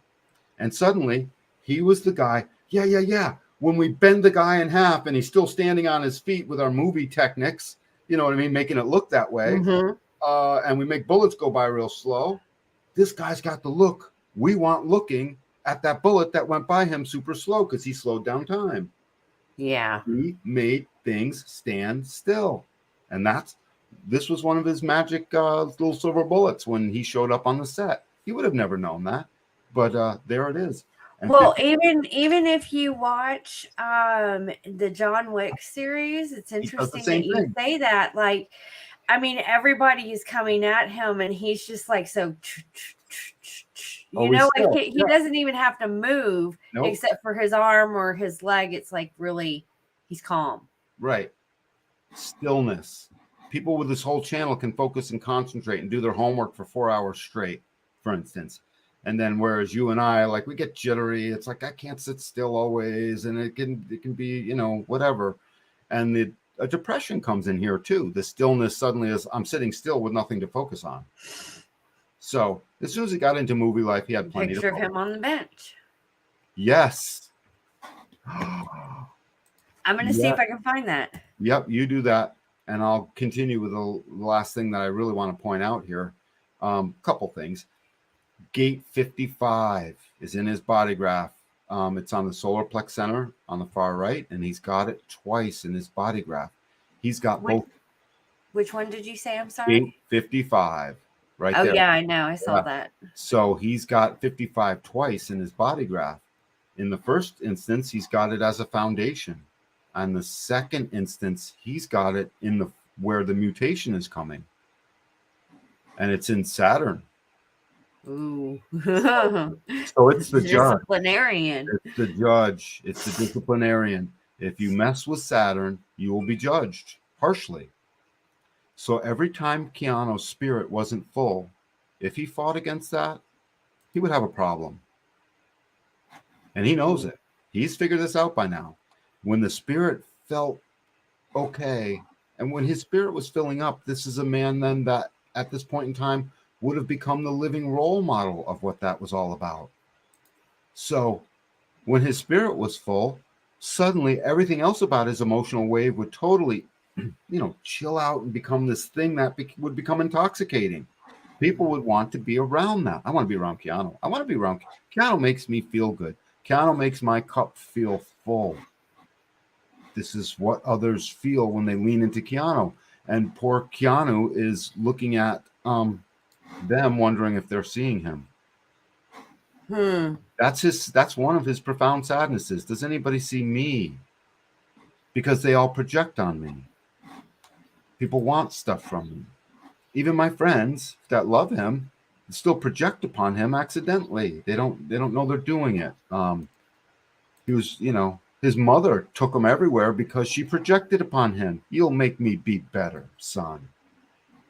And suddenly, he was the guy. Yeah. When we bend the guy in half and he's still standing on his feet with our movie techniques, you know what I mean, making it look that way. And we make bullets go by real slow. This guy's got the look we want looking at that bullet that went by him super slow because he slowed down time. Yeah. He made things stand still. And this was one of his magic little silver bullets when he showed up on the set. He would have never known that. But there it is. And well, even if you watch the John Wick series, it's interesting that you say that. Like, I mean, everybody is coming at him and he's just like so... he doesn't even have to move except for his arm or his leg. It's like really, he's calm. Right. Stillness. People with this whole channel can focus and concentrate and do their homework for 4 hours straight, for instance. And then whereas you and I, like, we get jittery. It's like, I can't sit still always. And it can be, whatever. And a depression comes in here too. The stillness suddenly is, I'm sitting still with nothing to focus on. So as soon as he got into movie life, he had plenty picture of him on the bench. Yes. I'm going to see if I can find that. Yep, you do that. And I'll continue with the last thing that I really want to point out here. Couple things. Gate 55 is in his body graph. It's on the solar plex center on the far right, and he's got it twice in his body graph. He's got both. Which one did you say? I'm sorry. Gate 55. right Oh there. yeah, I know. I saw Yeah. that. So he's got 55 twice in his body graph. In the first instance, he's got it as a foundation. On the second instance, he's got it in the where the mutation is coming. And it's in Saturn. Ooh. So it's the judge. Disciplinarian. It's the judge. It's the disciplinarian. If you mess with Saturn, you will be judged harshly. So every time Keanu's spirit wasn't full, if he fought against that, he would have a problem. And he knows it. He's figured this out by now. When the spirit felt okay, and when his spirit was filling up, this is a man then that at this point in time would have become the living role model of what that was all about. So when his spirit was full, suddenly everything else about his emotional wave would totally, chill out and become this thing that would become intoxicating. People would want to be around that. I want to be around Keanu. I want to be around Keanu. Makes me feel good. Keanu makes my cup feel full. This is what others feel when they lean into Keanu. And poor Keanu is looking at them, wondering if they're seeing him. That's one of his profound sadnesses. Does anybody see me? Because they all project on me. People want stuff from me. Even my friends that love him still project upon him accidentally. They don't know they're doing it. He was, his mother took him everywhere because she projected upon him. You'll make me be better, son.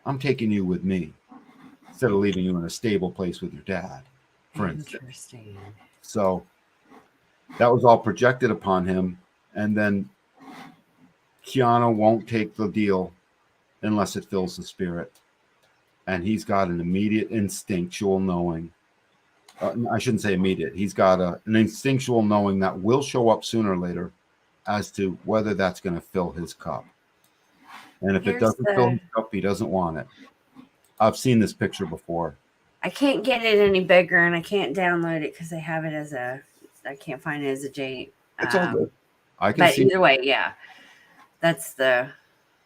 I'm taking you with me instead of leaving you in a stable place with your dad, for instance. Interesting. So that was all projected upon him. And then Keanu won't take the deal unless it fills the spirit. And he's got an immediate instinctual knowing. I shouldn't say immediate. He's got an instinctual knowing that will show up sooner or later as to whether that's going to fill his cup. And if it doesn't fill his cup, he doesn't want it. I've seen this picture before. I can't get it any bigger, and I can't download it because I have it I can't find it as a J. It's all good. I can see. But either way, yeah. That's the...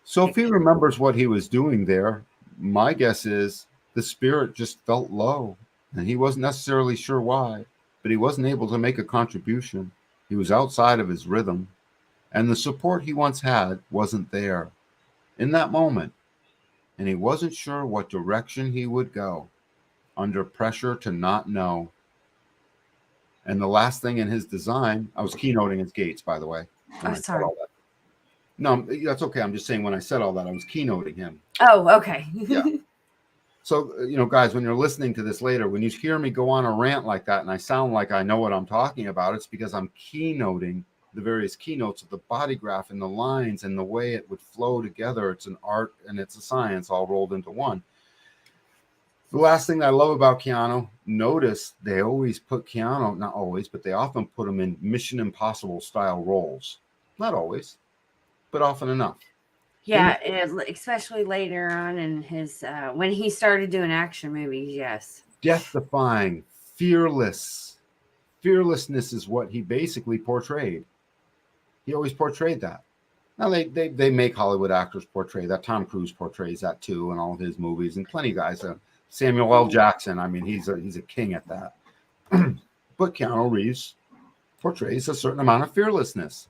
So if he remembers what he was doing there, my guess is the spirit just felt low. And he wasn't necessarily sure why, but he wasn't able to make a contribution. He was outside of his rhythm, and the support he once had wasn't there in that moment. And he wasn't sure what direction he would go, under pressure to not know. And the last thing in his design, I was keynoting his gates, by the way. Oh, sorry. No, that's okay. I'm just saying when I said all that, I was keynoting him. Oh, okay. Yeah. So, guys, when you're listening to this later, when you hear me go on a rant like that and I sound like I know what I'm talking about, it's because I'm keynoting the various keynotes of the body graph and the lines and the way it would flow together. It's an art and it's a science all rolled into one. The last thing I love about Keanu, notice they always put Keanu, not always, but they often put him in Mission Impossible style roles. Not always, but often enough. Yeah, especially later on in his when he started doing action movies, yes. Death-defying, fearless. Fearlessness is what he basically portrayed. He always portrayed that. Now they make Hollywood actors portray that. Tom Cruise portrays that too in all of his movies, and plenty of guys. Samuel L. Jackson, I mean, he's a king at that. But Keanu Reeves portrays a certain amount of fearlessness.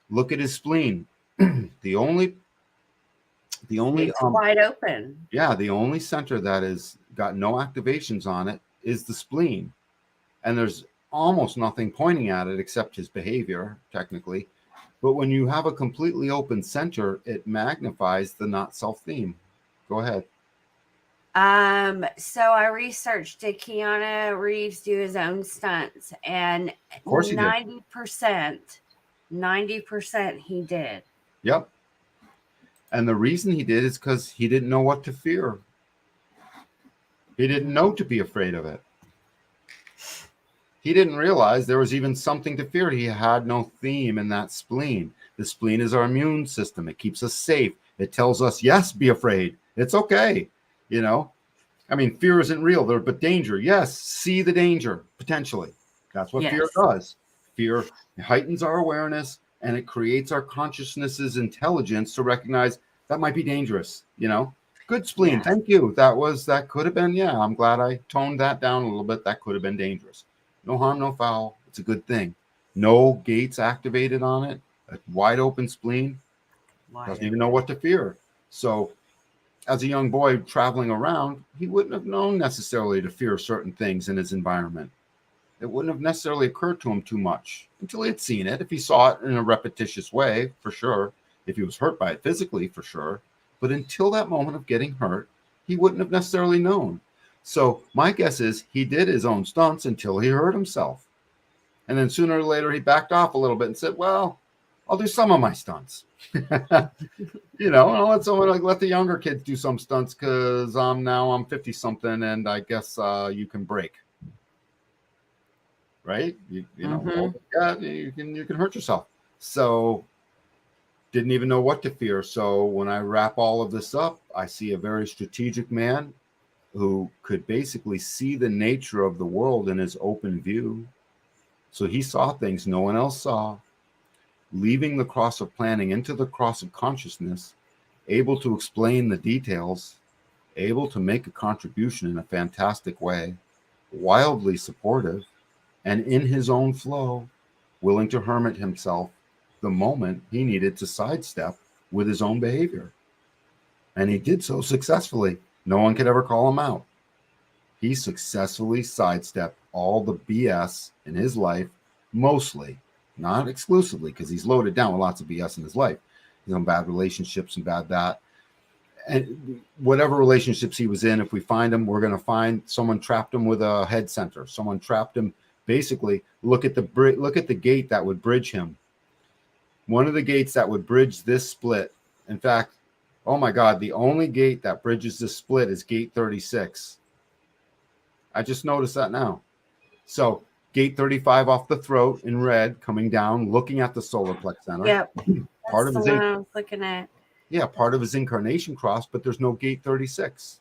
Look at his spleen. The only It's wide open. Yeah, the only center that is got no activations on it is the spleen. And there's almost nothing pointing at it except his behavior, technically. But when you have a completely open center, it magnifies the not self theme. Go ahead. So I researched, did Keanu Reeves do his own stunts? And Of course he did. 90% he did. Yep. And the reason he did is because he didn't know what to fear. He didn't know to be afraid of it. He didn't realize there was even something to fear. He had no theme in that spleen. The spleen is our immune system. It keeps us safe. It tells us, yes, be afraid. It's okay. I mean, fear isn't real, but danger. Yes, see the danger, potentially. That's what fear does. Fear heightens our awareness, and it creates our consciousness's intelligence to recognize that might be dangerous, Good spleen. Yeah. Thank you. That could have been, yeah, I'm glad I toned that down a little bit. That could have been dangerous. No harm, no foul. It's a good thing. No gates activated on it. A wide open spleen. Doesn't even know what to fear. So as a young boy traveling around, he wouldn't have known necessarily to fear certain things in his environment. It wouldn't have necessarily occurred to him too much until he had seen it. If he saw it in a repetitious way, for sure. If he was hurt by it physically, for sure. But until that moment of getting hurt, he wouldn't have necessarily known. So my guess is he did his own stunts until he hurt himself. And then sooner or later, he backed off a little bit and said, well, I'll do some of my stunts. And I'll let the younger kids do some stunts because I'm 50 something and I guess you can break. Right? You can hurt yourself. So didn't even know what to fear. So when I wrap all of this up, I see a very strategic man who could basically see the nature of the world in his open view. So he saw things no one else saw, leaving the cross of planning into the cross of consciousness, able to explain the details, able to make a contribution in a fantastic way, wildly supportive, and in his own flow, willing to hermit himself the moment he needed to sidestep with his own behavior. And he did so successfully. No one could ever call him out. He successfully sidestepped all the BS in his life, mostly, not exclusively, because he's loaded down with lots of BS in his life. He's on bad relationships and bad that. And whatever relationships he was in, if we find him, we're going to find someone trapped him with a head center. Someone trapped him. Basically, look at the gate that would bridge him. One of the gates that would bridge this split. In fact, oh my God, the only gate that bridges this split is gate 36. I just noticed that now. So gate 35 off the throat in red, coming down, looking at the solar plex center. Yep. Part of That's his the one I was looking at. Yeah, part of his incarnation cross, but there's no gate 36.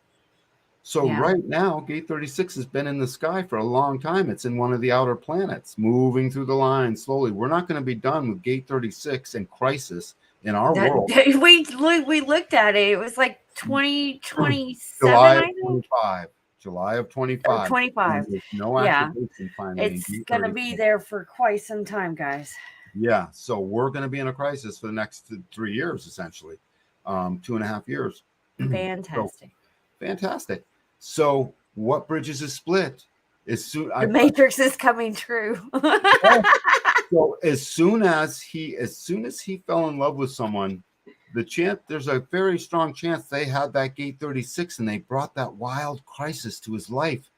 So Yeah. right now, gate 36 has been in the sky for a long time. It's in one of the outer planets, moving through the line slowly. We're not going to be done with gate 36 and crisis in our world. We looked at it. It was like 2027. July of 25. July of 25. 25. There's no Yeah. activation finally. It's going to be there for quite some time, guys. Yeah. So we're going to be in a crisis for the next 3 years, essentially. 2.5 years. Fantastic. Fantastic. So what bridges a split? The Matrix is coming true. So as soon as he fell in love with someone, there's a very strong chance they had that gate 36 and they brought that wild crisis to his life,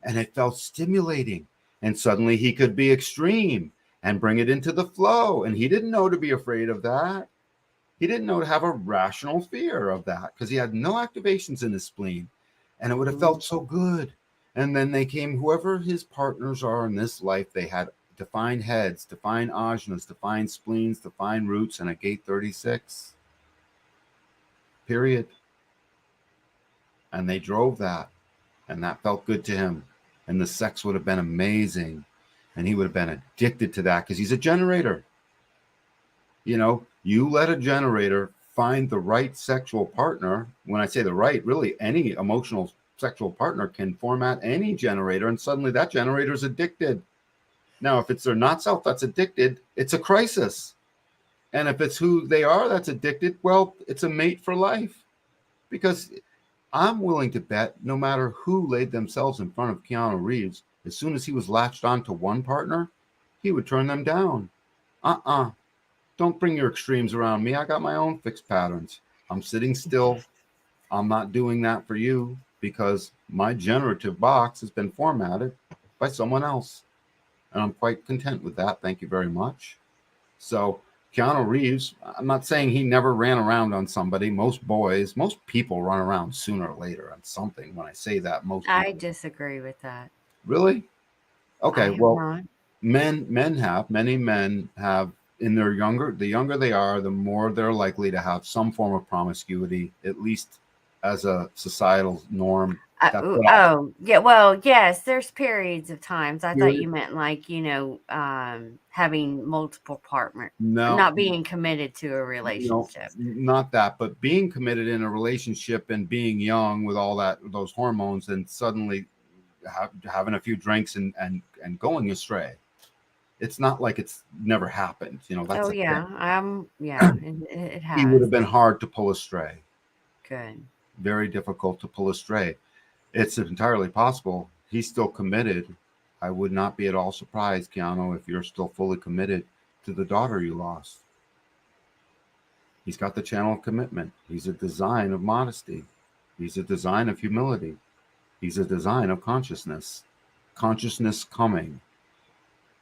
and it felt stimulating. And suddenly he could be extreme and bring it into the flow. And he didn't know to be afraid of that. He didn't know to have a rational fear of that because he had no activations in his spleen, and it would have felt so good. And then they came, whoever his partners are in this life, they had defined heads, defined ajnas, defined spleens, defined roots, and a gate 36. Period. And they drove that, and that felt good to him. And the sex would have been amazing, and he would have been addicted to that because he's a generator. You let a generator find the right sexual partner. When I say the right, really any emotional sexual partner can format any generator, and suddenly that generator is addicted. Now, if it's their not self that's addicted, it's a crisis. And if it's who they are that's addicted, well, it's a mate for life. Because I'm willing to bet no matter who laid themselves in front of Keanu Reeves, as soon as he was latched on to one partner, he would turn them down. Don't bring your extremes around me. I got my own fixed patterns. I'm sitting still. I'm not doing that for you because my generative box has been formatted by someone else. And I'm quite content with that. Thank you very much. So Keanu Reeves, I'm not saying he never ran around on somebody. Most people run around sooner or later on something. When I say that, I disagree with that. Really? Okay, well, many men have, in the younger they are, the more they're likely to have some form of promiscuity, at least as a societal norm. That's what I, Yeah. Well, yes, there's periods of times. I thought Period. you meant like, having multiple partner, No, not being committed to a no, relationship. not that, but being committed in a relationship and being young with all those hormones, and suddenly having a few drinks and going astray. It's not like it's never happened. That's Oh a yeah. thing. It He would has. have been hard to pull astray. Good. Very difficult to pull astray. It's entirely possible he's still committed. I would not be at all surprised, Keanu, if you're still fully committed to the daughter you lost. He's got the channel of commitment. He's a design of modesty. He's a design of humility. He's a design of consciousness. Consciousness coming.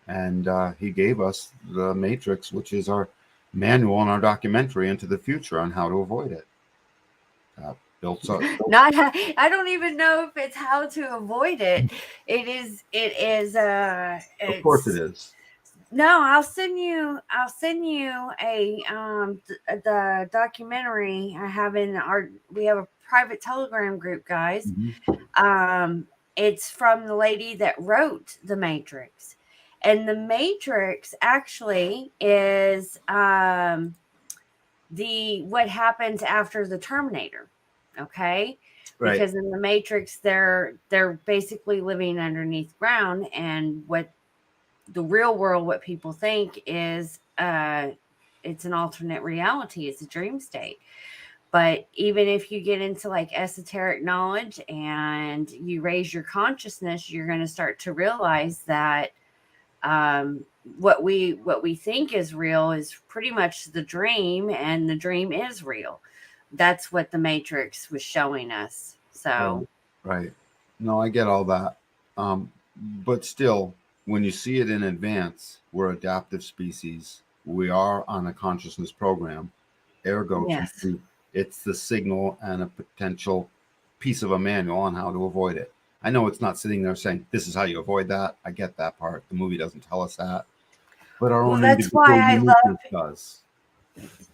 And he gave us the Matrix, which is our manual in our documentary Into the Future on how to avoid it. I don't even know if it's how to avoid it. It is. Of course it is. No, I'll send you a the documentary I have we have a private Telegram group, guys. It's from the lady that wrote The Matrix. And The Matrix actually is what happens after the Terminator. Okay? Right. Because in The Matrix they're basically living underneath ground, and what the real world, what people think is it's an alternate reality, it's a dream state. But even if you get into like esoteric knowledge and you raise your consciousness, you're going to start to realize that what we think is real is pretty much the dream, and the dream is real. That's what The Matrix was showing us. So right. No, I get all that. But still, when you see it in advance, we're adaptive species. We are on a consciousness program. Ergo, yes. it's the signal and a potential piece of a manual on how to avoid it. I know it's not sitting there saying, this is how you avoid that. I get that part. The movie doesn't tell us that. But our own individual uniqueness does.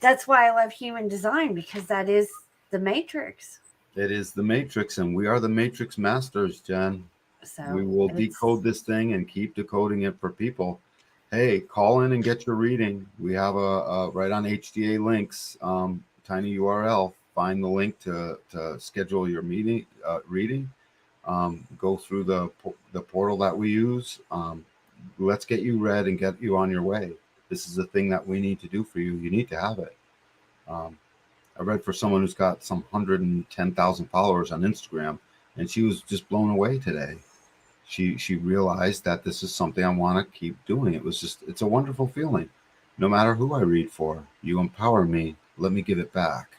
That's why I love human design, because that is the Matrix. It is the Matrix, and we are the Matrix masters, Jen. So we will decode this thing and keep decoding it for people. Hey, call in and get your reading. We have a right on HDA links, tiny URL. Find the link to schedule your reading. Go through the portal that we use. Let's get you read and get you on your way. This is the thing that we need to do for you. You need to have it. I read for someone who's got some 110,000 followers on Instagram, and she was just blown away today. She realized that this is something I want to keep doing. It's a wonderful feeling. No matter who I read for, you empower me. Let me give it back.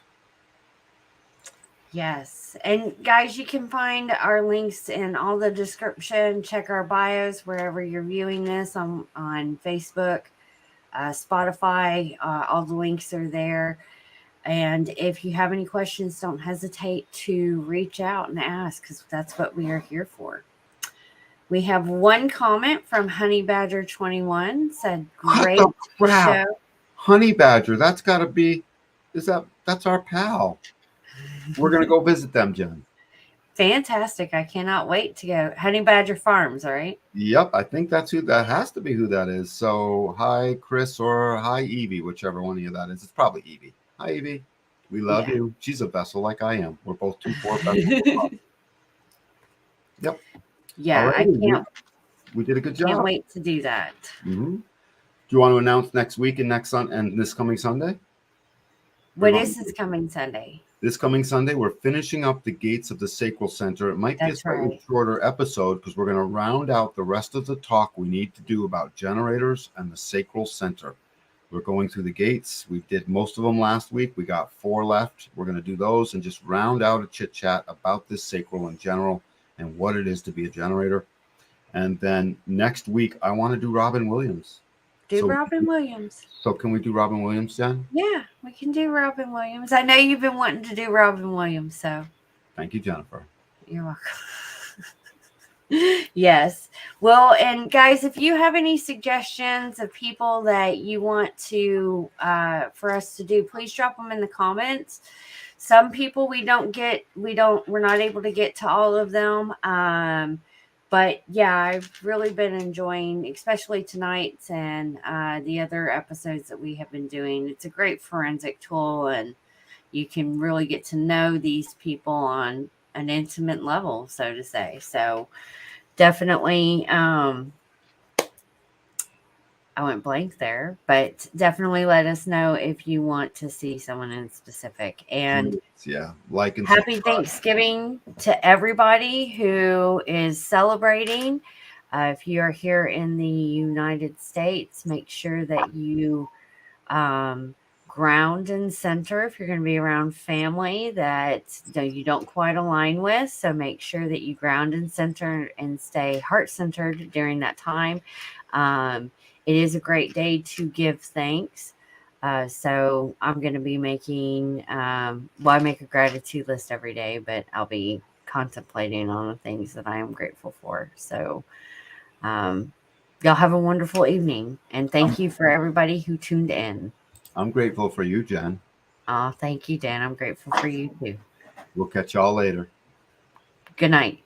Yes. And guys, you can find our links in all the description. Check our bios wherever you're viewing this on Facebook, Spotify. All the links are there. And if you have any questions, don't hesitate to reach out and ask, because that's what we are here for. We have one comment from Honey Badger 21, said, great show. Honey Badger, that's got to be, that's our pal. We're going to go visit them, Jen. Fantastic. I cannot wait to go. Honey Badger Farms, all right? Yep, I think that has to be who that is. So hi, Chris, or hi, Evie, whichever one of you that is. It's probably Evie. Hi, Evie. We love you. She's a vessel like I am. We're both 2-4 vessels. Yep. Yeah, right. We did a good job. Can't wait to do that. Mm-hmm. Do you want to announce next week and this coming Sunday? What is this coming Sunday? This coming Sunday, we're finishing up the Gates of the Sacral Center. It might be a slightly shorter episode because we're going to round out the rest of the talk we need to do about generators and the Sacral Center. We're going through the gates. We did most of them last week. We got 4 left. We're going to do those and just round out a chit chat about this sacral in general and what it is to be a generator. And then next week, I want to do Robin Williams. Robin Williams. So can we do Robin Williams, Jen? Yeah, we can do Robin Williams. I know you've been wanting to do Robin Williams, so. Thank you, Jennifer. You're welcome. Yes. Well, and guys, if you have any suggestions of people that you want to for us to do, please drop them in the comments some people we're not able to get to all of them. But yeah, I've really been enjoying, especially tonight's and the other episodes that we have been doing. It's a great forensic tool, and you can really get to know these people on an intimate level, so to say. So definitely, I went blank there, but definitely let us know if you want to see someone in specific. And yeah, like and happy subscribe. Thanksgiving to everybody who is celebrating. If you are here in the United States, make sure that you ground and center if you're going to be around family that you don't quite align with. So make sure that you ground and center and stay heart centered during that time. It is a great day to give thanks. So I'm going to be making, I make a gratitude list every day, but I'll be contemplating on the things that I am grateful for. So y'all have a wonderful evening. And thank you for everybody who tuned in. I'm grateful for you, Jen. Oh, thank you, Dan. I'm grateful for you too. We'll catch y'all later. Good night.